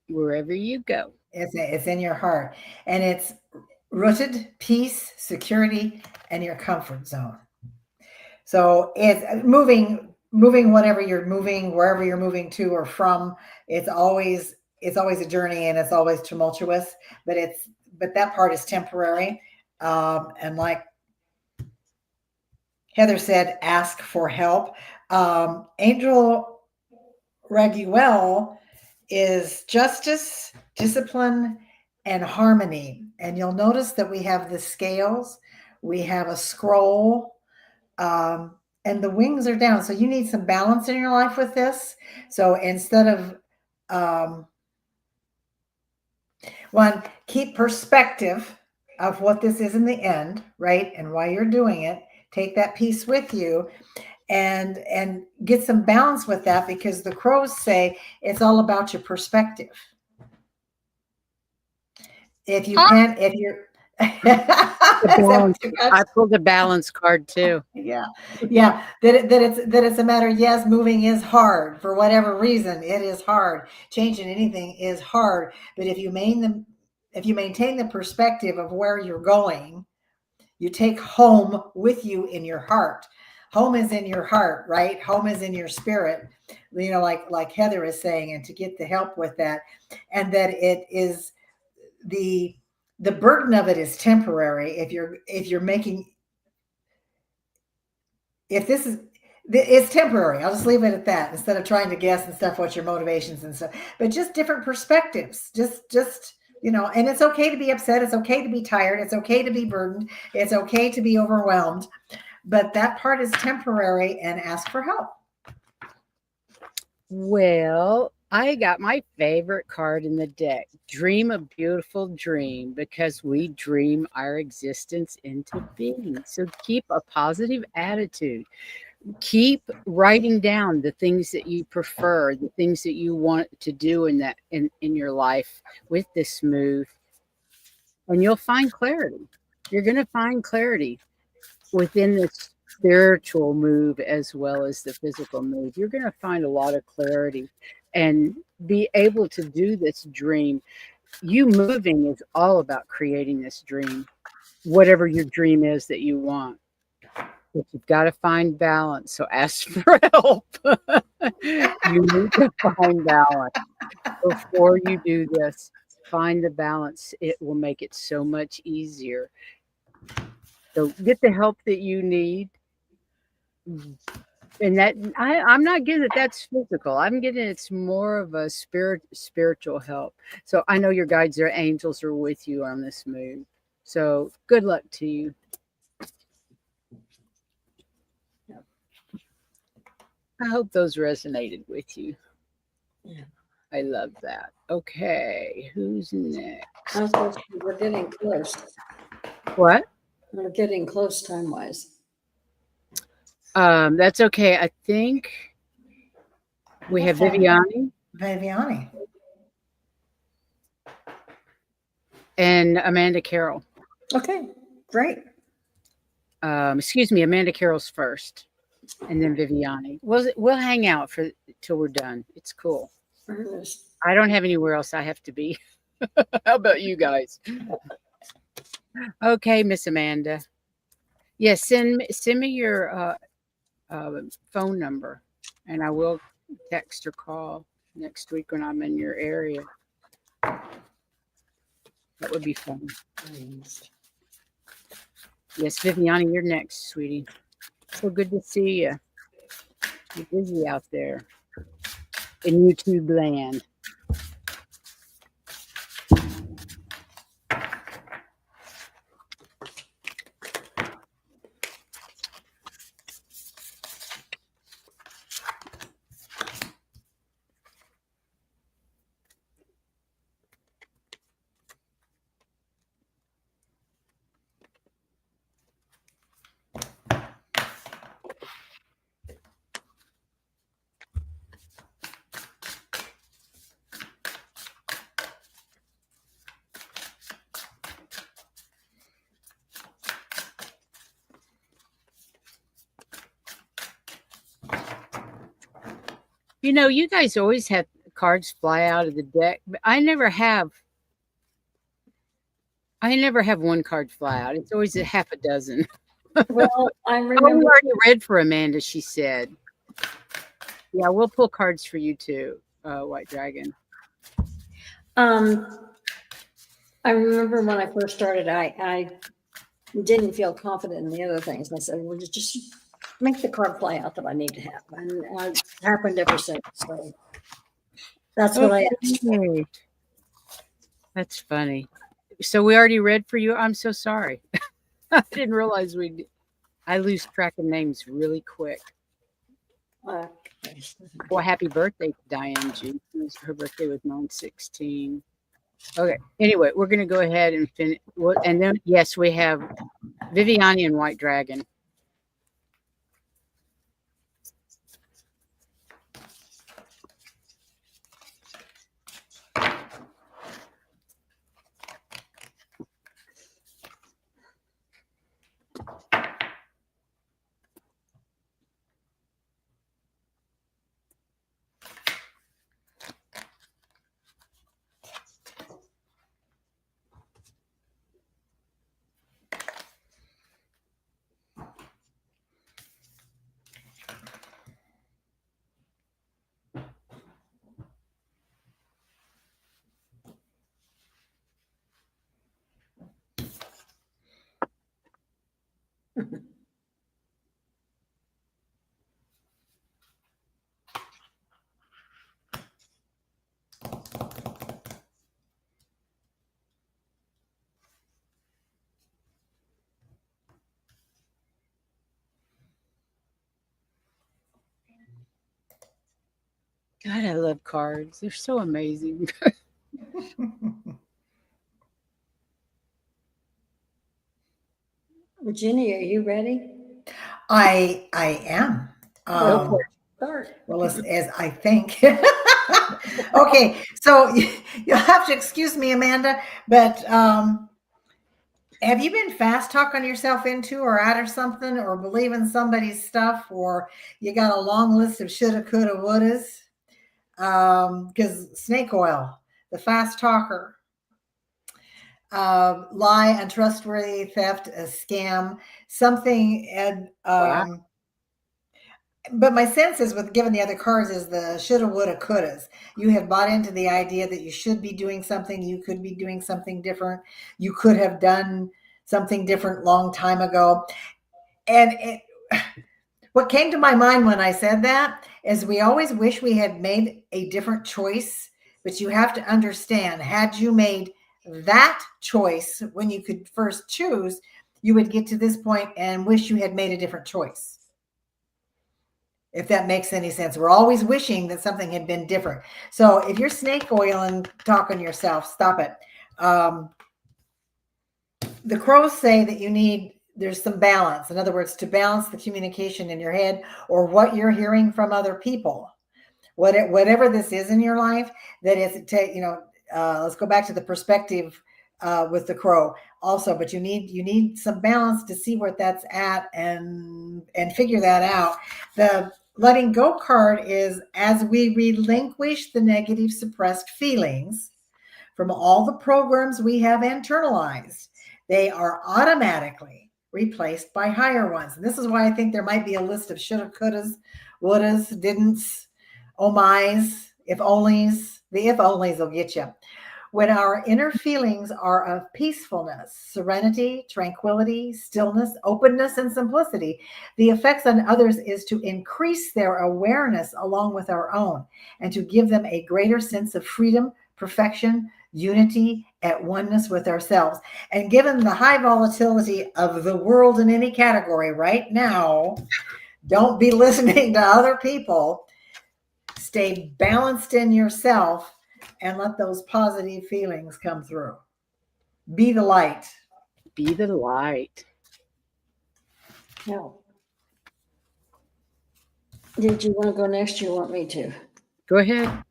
Wherever you go. It's in your heart. And it's rooted peace, security, and your comfort zone. So it's moving whatever you're moving, wherever you're moving to or from. It's always a journey, and it's always tumultuous, but that part is temporary. And like Heather said, ask for help. Angel Raguel is justice, discipline, and harmony. And you'll notice that we have the scales, we have a scroll, and the wings are down. So you need some balance in your life with this. So instead of one, keep perspective of what this is in the end, right? And why you're doing it. Take that piece with you and get some balance with that, because the crows say it's all about your perspective. If you can, if you're I pulled a balance card too. Yeah. That it's a matter. Yes, moving is hard for whatever reason. It is hard. Changing anything is hard. But if you maintain the perspective of where you're going, you take home with you in your heart. Home is in your heart, right? Home is in your spirit. You know, like Heather is saying, and to get the help with that, and that it is the burden of it is temporary. It's temporary. I'll just leave it at that, instead of trying to guess and stuff what your motivations and stuff, but just different perspectives. Just And it's okay to be upset. It's okay to be tired. It's okay to be burdened. It's okay to be overwhelmed. But that part is temporary, and ask for help. Well, I got my favorite card in the deck. Dream a beautiful dream, because we dream our existence into being. So keep a positive attitude. Keep writing down the things that you prefer, the things that you want to do in your life with this move, and you'll find clarity. You're going to find clarity within this spiritual move as well as the physical move. You're going to find a lot of clarity and be able to do this dream. You moving is all about creating this dream, whatever your dream is that you want. But you've got to find balance. So ask for help. You need to find balance before you do this. Find the balance. It will make it so much easier. So get the help that you need. And that I'm not getting that that's physical. I'm getting it's more of a spiritual help. So I know your guides, your angels are with you on this move. So good luck to you. I hope those resonated with you. Yeah. I love that. Okay, who's next? We're getting close. What? We're getting close time-wise. That's okay. I think we have Viviani Viviani. and Amanda Carroll. Okay, great. Excuse me, Amanda Carroll's first, and then Viviani. We'll hang out till we're done. It's cool. I don't have anywhere else I have to be. How about you guys? Okay, Miss Amanda. Yes, send me your phone number, and I will text or call next week when I'm in your area. That would be fun. Yes, Viviani, you're next, sweetie. So good to see you. You're busy out there in YouTube land. You guys always have cards fly out of the deck, but I never have one card fly out. It's always a half a dozen. Well, I We remember. already read for Amanda, she said. Yeah, we'll pull cards for you too, White Dragon. I remember when I first started, I didn't feel confident in the other things. And I said, well, just make the card fly out that I need to have. And it's happened ever since. So that's what I asked for. Okay. That's funny. So we already read for you. I'm so sorry. I didn't realize I lose track of names really quick. Okay. Well, happy birthday to Diane G. Her birthday was 9/16. Okay. Anyway, we're going to go ahead and finish. And then, yes, we have Viviani and White Dragon. God, I love cards. They're so amazing. Ginny, are you ready? I am. Go for Um, it. Start. well, as I think. Okay, so you'll have to excuse me, Amanda, but have you been fast talking yourself into or out of something, or believing somebody's stuff, or you got a long list of shoulda, coulda, wouldas? Because snake oil, the fast talker, lie, untrustworthy, theft, a scam, something, and Wow. but my sense is with given the other cards is the shoulda, woulda, couldas. You have bought into the idea that you should be doing something, you could be doing something different, you could have done something different long time ago. And what came to my mind when I said that is we always wish we had made a different choice, but you have to understand, had you made that choice when you could first choose, you would get to this point and wish you had made a different choice. If that makes any sense. We're always wishing that something had been different. So if you're snake oil and talking yourself, stop it. The crows say that there's some balance. In other words, to balance the communication in your head or what you're hearing from other people. Whatever this is in your life, that is, let's go back to the perspective with the crow also, but you need some balance to see where that's at and figure that out. The letting go card is as we relinquish the negative suppressed feelings from all the programs we have internalized, they are automatically replaced by higher ones. And this is why I think there might be a list of shoulda, couldas, wouldas, didn'ts, oh my's, if onlys. The if onlys will get you. When our inner feelings are of peacefulness, serenity, tranquility, stillness, openness, and simplicity, the effects on others is to increase their awareness along with our own and to give them a greater sense of freedom, perfection, unity, at oneness with ourselves. And given the high volatility of the world in any category right now, don't be listening to other people. Stay balanced in yourself and let those positive feelings come through. Be the light. Be the light. No. Did you want to go next? Or you want me to? Go ahead.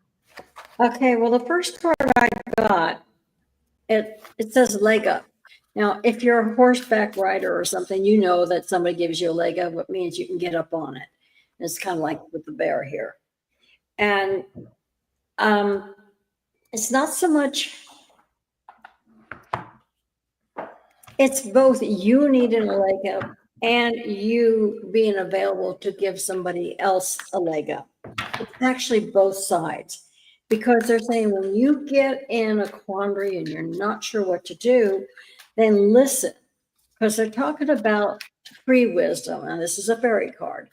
Okay. Well, the first card I got, it says leg up. Now, if you're a horseback rider or something, you know that somebody gives you a leg up, it means you can get up on it. It's kind of like with the bear here. And it's not so much, it's both you needing a leg up and you being available to give somebody else a leg up. It's actually both sides, because they're saying when you get in a quandary and you're not sure what to do, then listen, because they're talking about free wisdom, and this is a fairy card,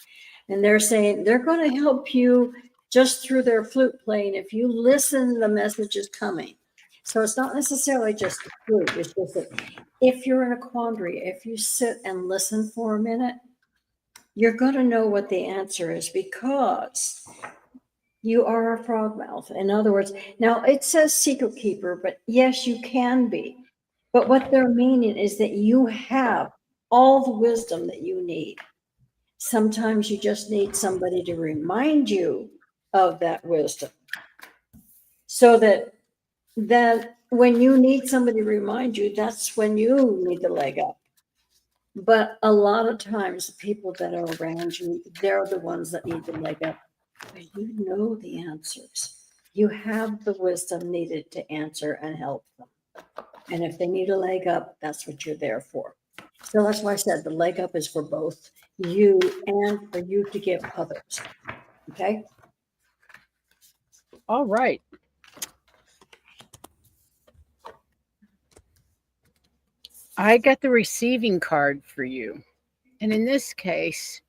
and they're saying they're going to help you just through their flute playing if you listen. The message is coming. So it's not necessarily just the flute. It's just that if you're in a quandary, if you sit and listen for a minute, you're going to know what the answer is, because you are a frog mouth. In other words, now it says secret keeper, but yes, you can be. But what they're meaning is that you have all the wisdom that you need. Sometimes you just need somebody to remind you of that wisdom, so that when you need somebody to remind you, that's when you need the leg up. But a lot of times, the people that are around you, they're the ones that need the leg up. But you know the answers. You have the wisdom needed to answer and help them. And if they need a leg up, that's what you're there for. So that's why I said the leg up is for both you and for you to give others. Okay? All right. I got the receiving card for you. And in this case,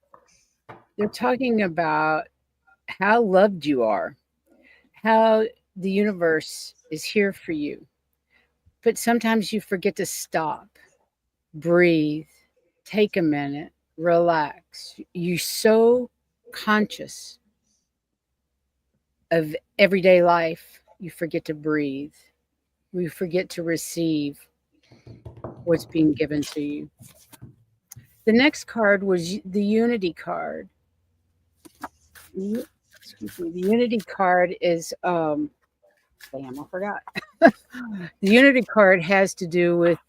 they're talking about how loved you are, how the universe is here for you. But sometimes you forget to stop, breathe, take a minute, relax. You're so conscious of everyday life, you forget to breathe. We forget to receive what's being given to you. The next card was the Unity card. Excuse me. The Unity card is damn, I forgot. The Unity card has to do with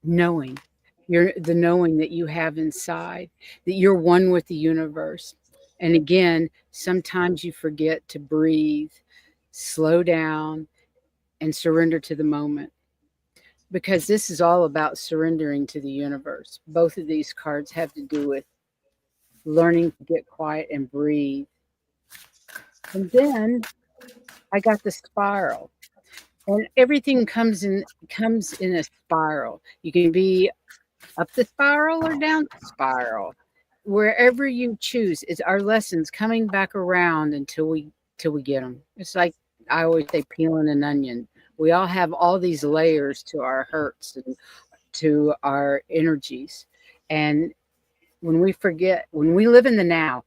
knowing. The knowing that you have inside, that you're one with the universe. And again, sometimes you forget to breathe, slow down, and surrender to the moment. Because this is all about surrendering to the universe. Both of these cards have to do with learning to get quiet and breathe. And then I got the spiral. And everything comes in a spiral. You can be up the spiral or down the spiral. Wherever you choose, it's our lessons coming back around until we get them. It's like I always say, peeling an onion. We all have all these layers to our hurts and to our energies. And when we forget, when we live in the now,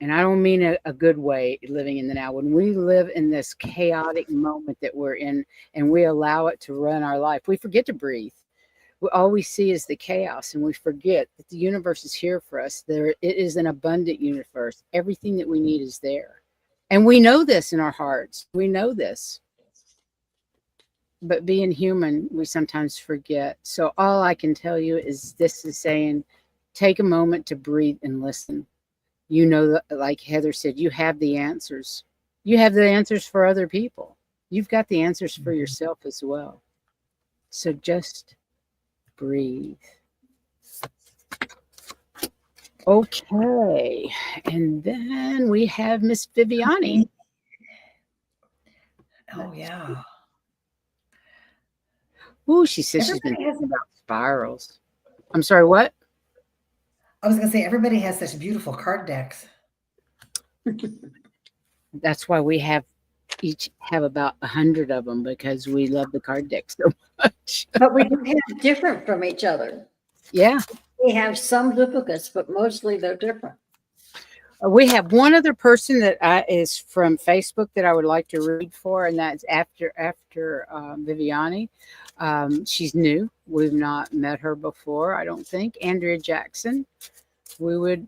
and I don't mean a good way living in the now, when we live in this chaotic moment that we're in and we allow it to run our life, we forget to breathe. All we see is the chaos, and we forget that the universe is here for us. It is an abundant universe. Everything that we need is there. And we know this in our hearts. We know this. But being human, we sometimes forget. So all I can tell you is this is saying, take a moment to breathe and listen. You know, like Heather said, you have the answers. You have the answers for other people. You've got the answers for yourself as well. So just breathe. Okay. And then we have Miss Viviani. Oh, yeah. Ooh, she says she's been thinking about spirals. I'm sorry, what? I was going to say, everybody has such beautiful card decks. That's why we each have about 100 of them, because we love the card deck so much. But we do have different from each other. Yeah. We have some duplicates, but mostly they're different. We have one other person that is from Facebook that I would like to read for, and that's after Viviani. She's new. We've not met her before, I don't think. Andrea Jackson. Will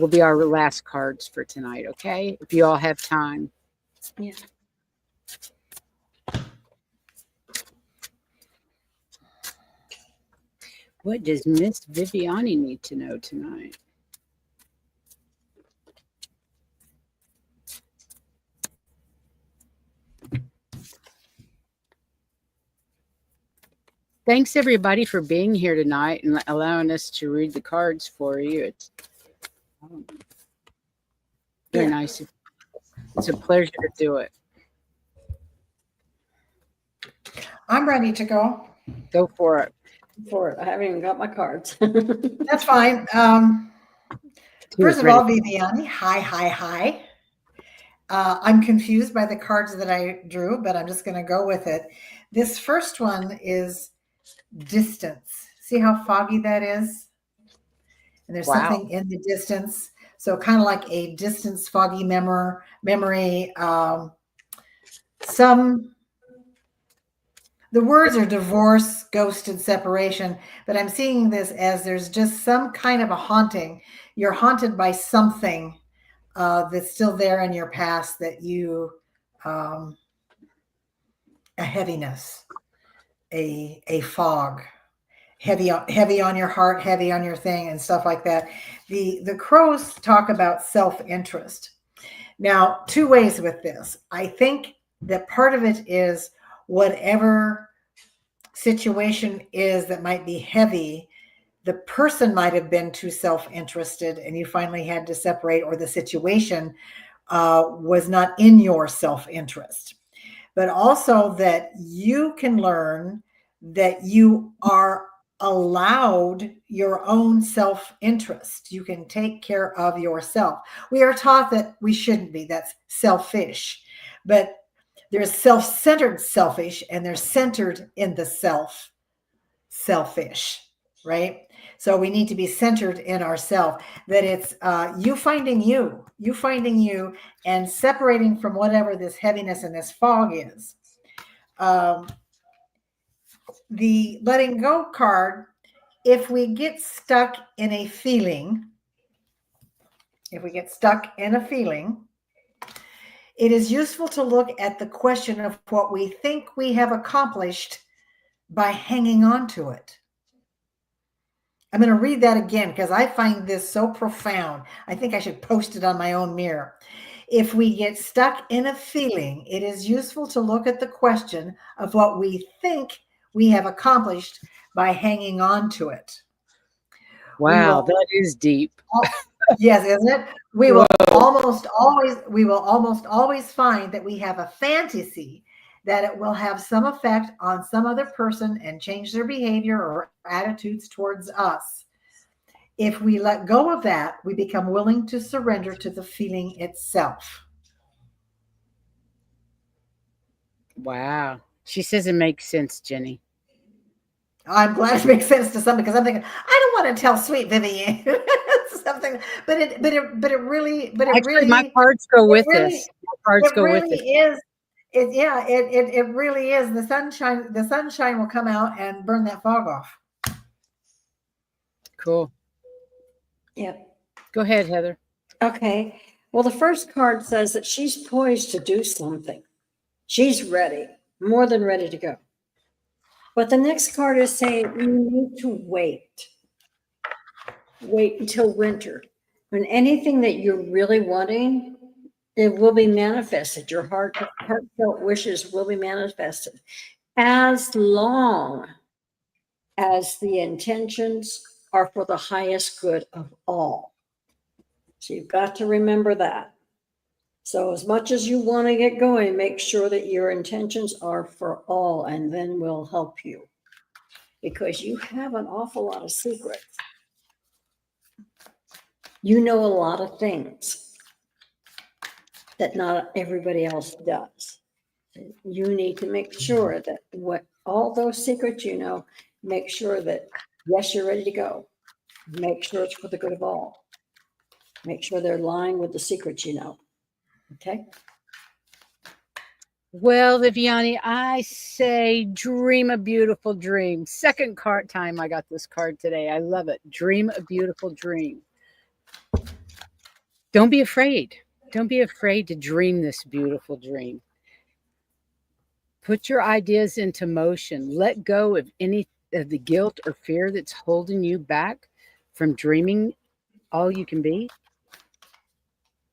be our last cards for tonight, okay? If you all have time. Yeah. What does Miss Viviani need to know tonight? Thanks everybody for being here tonight and allowing us to read the cards for you. It's very nice. It's a pleasure to do it. I'm ready to go. Go for it. I haven't even got my cards. That's fine. First of all, Viviani, hi. I'm confused by the cards that I drew, but I'm just going to go with it. This first one is distance. See how foggy that is? And there's something in the distance. So kind of like a distance, foggy memory. The words are divorce, ghost, and separation, but I'm seeing this as there's just some kind of a haunting. You're haunted by something that's still there in your past that you, a heaviness, a fog, heavy on your heart, heavy on your thing, and stuff like that. The crows talk about self-interest. Now, two ways with this. I think that part of it is whatever situation is that might be heavy, the person might have been too self-interested and you finally had to separate, or the situation was not in your self-interest. But also that you can learn that you are allowed your own self-interest. You can take care of yourself. We are taught that we shouldn't be. That's selfish. But there's self-centered selfish, and they're centered in the selfish, right? So we need to be centered in ourselves, that it's you finding you and separating from whatever this heaviness and this fog is. The letting go card, if we get stuck in a feeling, it is useful to look at the question of what we think we have accomplished by hanging on to it. I'm going to read that again because I find this so profound. I think I should post it on my own mirror. If we get stuck in a feeling, it is useful to look at the question of what we think we have accomplished by hanging on to it. Wow, that is deep. Yes, isn't it? We will almost always find that we have a fantasy that it will have some effect on some other person and change their behavior or attitudes towards us. If we let go of that, we become willing to surrender to the feeling itself. Wow. She says it makes sense, Jenny. I'm glad it makes sense to some, because I'm thinking, I don't want to tell sweet Vivian something, but it really My cards go with really, this. My cards go with it. It really is. The sunshine will come out and burn that fog off. Cool. Yep. Go ahead, Heather. Okay. Well, the first card says that she's poised to do something. She's ready, more than ready to go. But the next card is saying you need to wait. Wait until winter. When anything that you're really wanting, it will be manifested. Your heartfelt wishes will be manifested, as long as the intentions are for the highest good of all. So you've got to remember that. So as much as you want to get going, make sure that your intentions are for all, and then we'll help you, because you have an awful lot of secrets. You know a lot of things that not everybody else does. You need to make sure that what all those secrets you know, make sure that, yes, you're ready to go. Make sure it's for the good of all. Make sure they're lying with the secrets you know. Okay? Well, Viviani, I say dream a beautiful dream. Second card time I got this card today. I love it. Dream a beautiful dream. Don't be afraid. Don't be afraid to dream this beautiful dream. Put your ideas into motion. Let go of any of the guilt or fear that's holding you back from dreaming all you can be.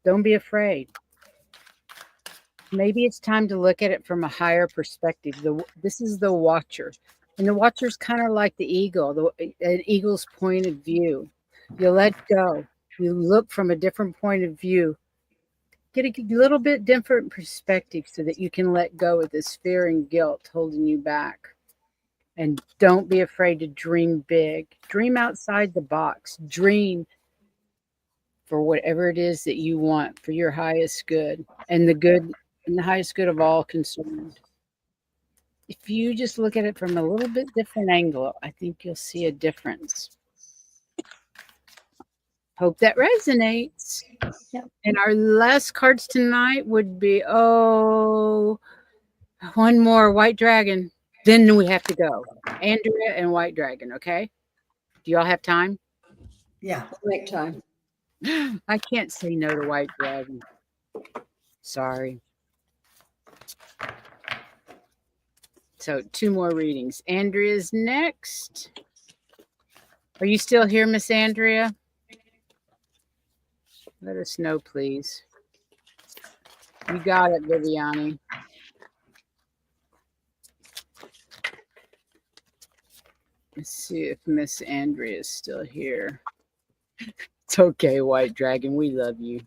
Don't be afraid. Maybe it's time to look at it from a higher perspective. This is the watcher. And the watcher's kind of like the eagle, an eagle's point of view. You let go. You look from a different point of view. Get a little bit different perspective so that you can let go of this fear and guilt holding you back. And don't be afraid to dream big. Dream outside the box. Dream for whatever it is that you want for your highest good and the highest good of all concerned. If you just look at it from a little bit different angle, I think you'll see a difference. Hope that resonates. Yep. And our last cards tonight would be, one more White Dragon. Then we have to go. Andrea and White Dragon, okay? Do y'all have time? Yeah. Make time. I can't say no to White Dragon. Sorry. So 2 more readings. Andrea's next. Are you still here, Miss Andrea? Let us know, please. You got it, Viviani. Let's see if Miss Andrea is still here. It's okay, White Dragon. We love you.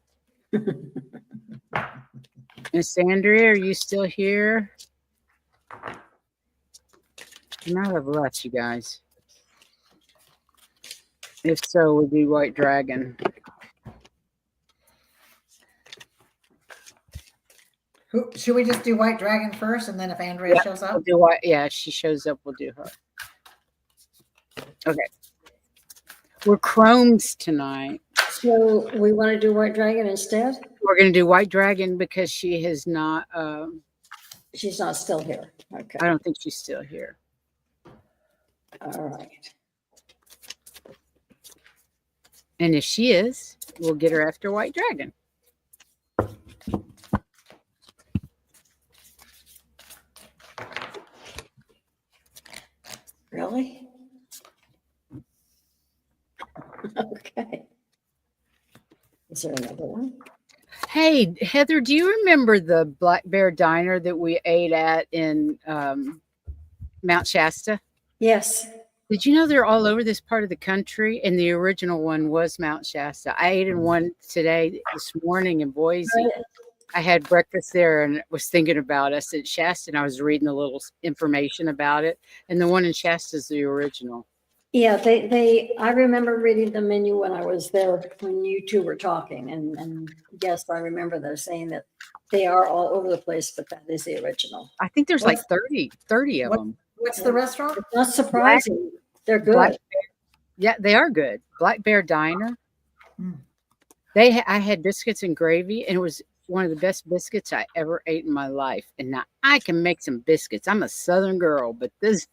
Miss Andrea, are you still here? You might have left, you guys. If so, we'll do White Dragon. Should we just do White Dragon first, and then if Andrea shows up? We'll do if she shows up, we'll do her. Okay. We're chromes tonight. So we want to do White Dragon instead? We're going to do White Dragon because she has not. She's not still here. Okay. I don't think she's still here. All right. And if she is, we'll get her after White Dragon. Really? Okay. Is there another one? Hey, Heather, do you remember the Black Bear Diner that we ate at in Mount Shasta? Yes. Did you know they're all over this part of the country? And the original one was Mount Shasta. I ate in one today, this morning in Boise. I had breakfast there and was thinking about us at Shasta, and I was reading a little information about it. And the one in Shasta is the original. Yeah, I remember reading the menu when I was there when you two were talking. And yes, I remember them saying that they are all over the place, but that is the original. I think there's like 30 of them. What's the restaurant? It's not surprising. They're good. Black Bear, yeah, they are good. Black Bear Diner. Mm. I had biscuits and gravy, and it was one of the best biscuits I ever ate in my life. And now I can make some biscuits. I'm a Southern girl, but this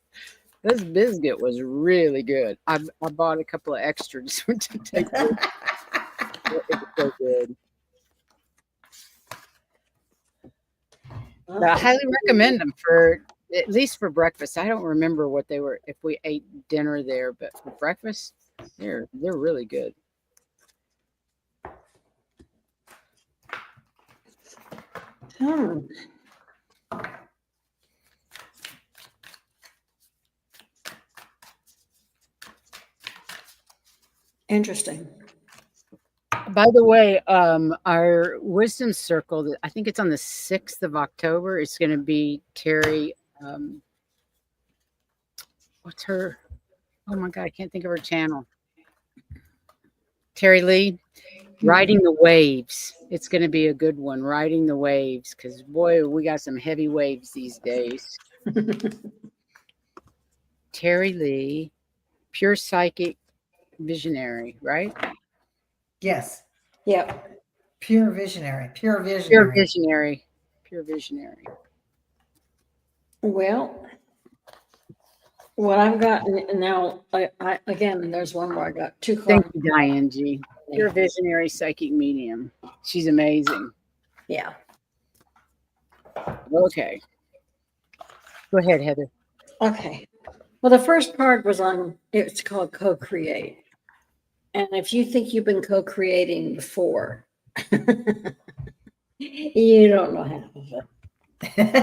biscuit was really good. I bought a couple of extras to take. It was so good. I highly recommend them for at least for breakfast. I don't remember what they were if we ate dinner there, but for breakfast, they're really good. Hmm. Interesting. By the way, our wisdom circle, I think it's on the 6th of October. It's going to be Terry. What's her? Oh my God, I can't think of her channel. Terry Lee, Riding the Waves. It's going to be a good one, Riding the Waves, because boy, we got some heavy waves these days. Terry Lee, pure psychic visionary, right? Yes. Yep. Pure visionary. Pure Pure visionary. visionary. Pure visionary. Well, what I've got now, I again, there's one where I got two Thank cards. you, Diane G. Pure visionary psychic medium. She's amazing. Yeah. Okay. Go ahead, Heather. Okay. Well, the first card was on, it's called co-create. And if you think you've been co-creating before, you don't know half of it.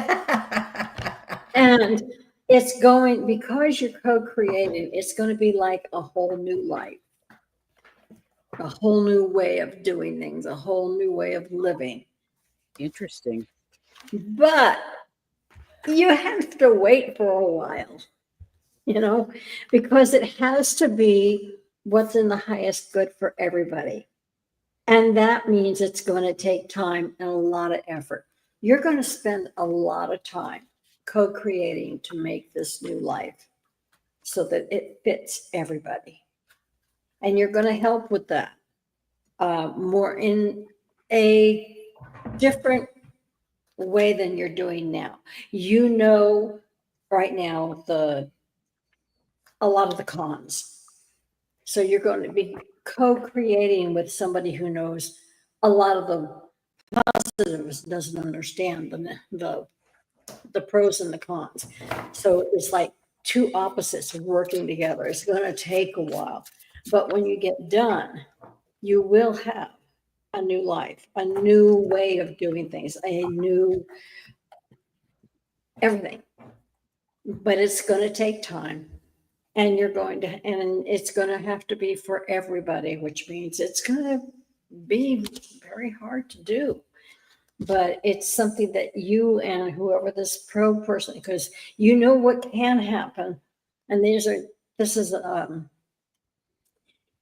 And it's going, because you're co-creating, it's going to be like a whole new life, a whole new way of doing things, a whole new way of living. Interesting. But you have to wait for a while, because it has to be what's in the highest good for everybody. And that means it's going to take time and a lot of effort. You're going to spend a lot of time co-creating to make this new life so that it fits everybody. And you're going to help with that more in a different way than you're doing now. Right now, a lot of the cons. So you're going to be co-creating with somebody who knows a lot of the positives, doesn't understand the pros and the cons. So it's like two opposites working together. It's going to take a while, but when you get done, you will have a new life, a new way of doing things, a new everything. But it's going to take time. And it's going to have to be for everybody, which means it's going to be very hard to do. But it's something that you and whoever this pro person, because you know what can happen. And you're going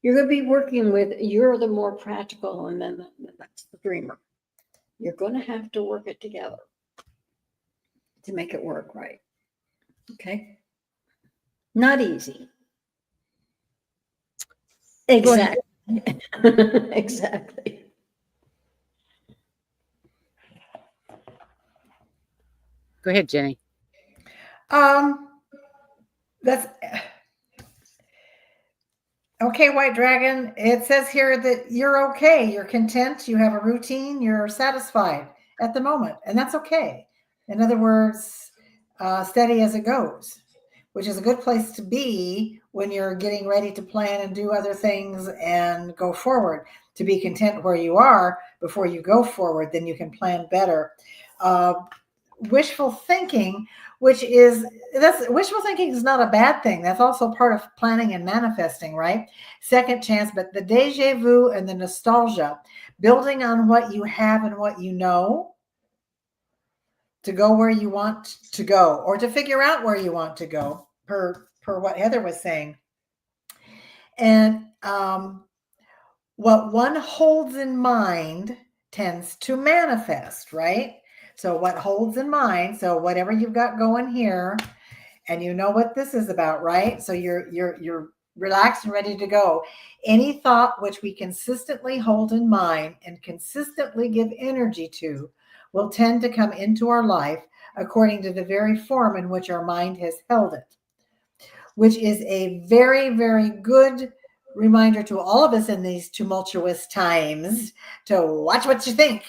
to be working with, you're the more practical, and then that's the dreamer. You're going to have to work it together to make it work right. Okay. Not easy. Exactly. Exactly. Go ahead, Jenny. That's okay, White Dragon. It says here that you're okay. You're content. You have a routine. You're satisfied at the moment, and that's okay. In other words, steady as it goes, which is a good place to be when you're getting ready to plan and do other things and go forward. To be content where you are before you go forward, then you can plan better. Wishful thinking, that's wishful thinking is not a bad thing. That's also part of planning and manifesting, right? Second chance, but the deja vu and the nostalgia, building on what you have and what you know to go where you want to go, or to figure out where you want to go, per what Heather was saying. And what one holds in mind tends to manifest, right? So what holds in mind, so whatever you've got going here, and you know what this is about, right? So you're relaxed and ready to go. Any thought which we consistently hold in mind and consistently give energy to will tend to come into our life according to the very form in which our mind has held it, which is a very, very good reminder to all of us in these tumultuous times to watch what you think.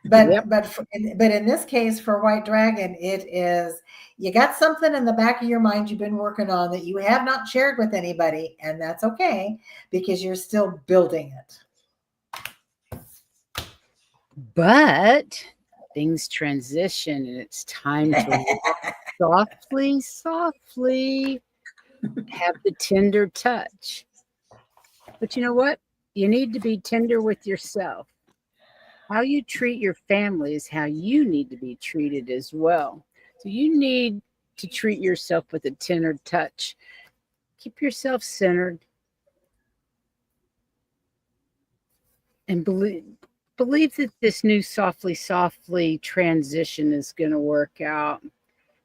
But Yep. but in this case, for White Dragon, it is, you got something in the back of your mind you've been working on that you have not shared with anybody, and that's okay because you're still building it. But things transition, and it's time to walk softly, softly, have the tender touch. But you know what? You need to be tender with yourself. How you treat your family is how you need to be treated as well. So you need to treat yourself with a tender touch. Keep yourself centered and believe that this new softly transition is going to work out.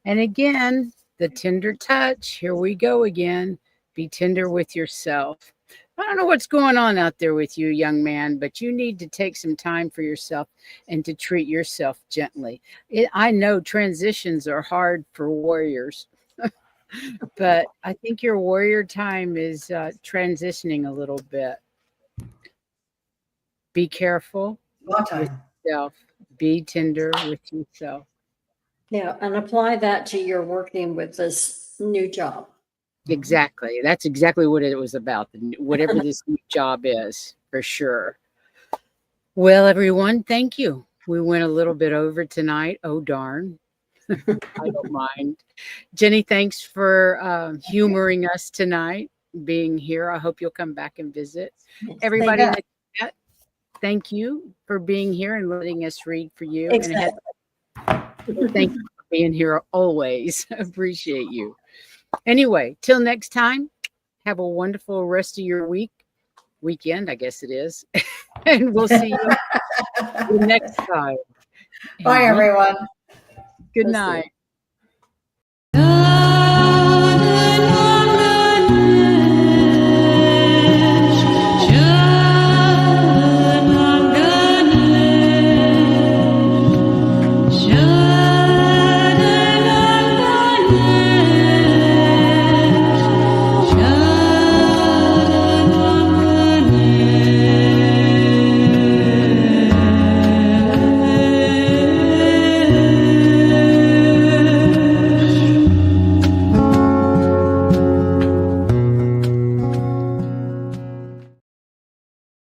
And again, the tender touch. Here we go again. Be tender with yourself. I don't know what's going on out there with you, young man, but you need to take some time for yourself and to treat yourself gently. I know transitions are hard for warriors, but I think your warrior time is transitioning a little bit. Be careful Long with time. yourself. Be tender with yourself. Yeah, and apply that to your working with this new job. Exactly. That's exactly what it was about. Whatever this new job is, for sure. Well, everyone, thank you. We went a little bit over tonight. Oh, darn. I don't mind. Jenny, thanks for humoring us tonight, being here. I hope you'll come back and visit. Everybody in the chat, thank you for being here and letting us read for you. Exactly. And thank you for being here always. Appreciate you. Anyway, till next time, have a wonderful rest of your weekend, I guess it is. And we'll see you the next time. Bye, everyone. Good night.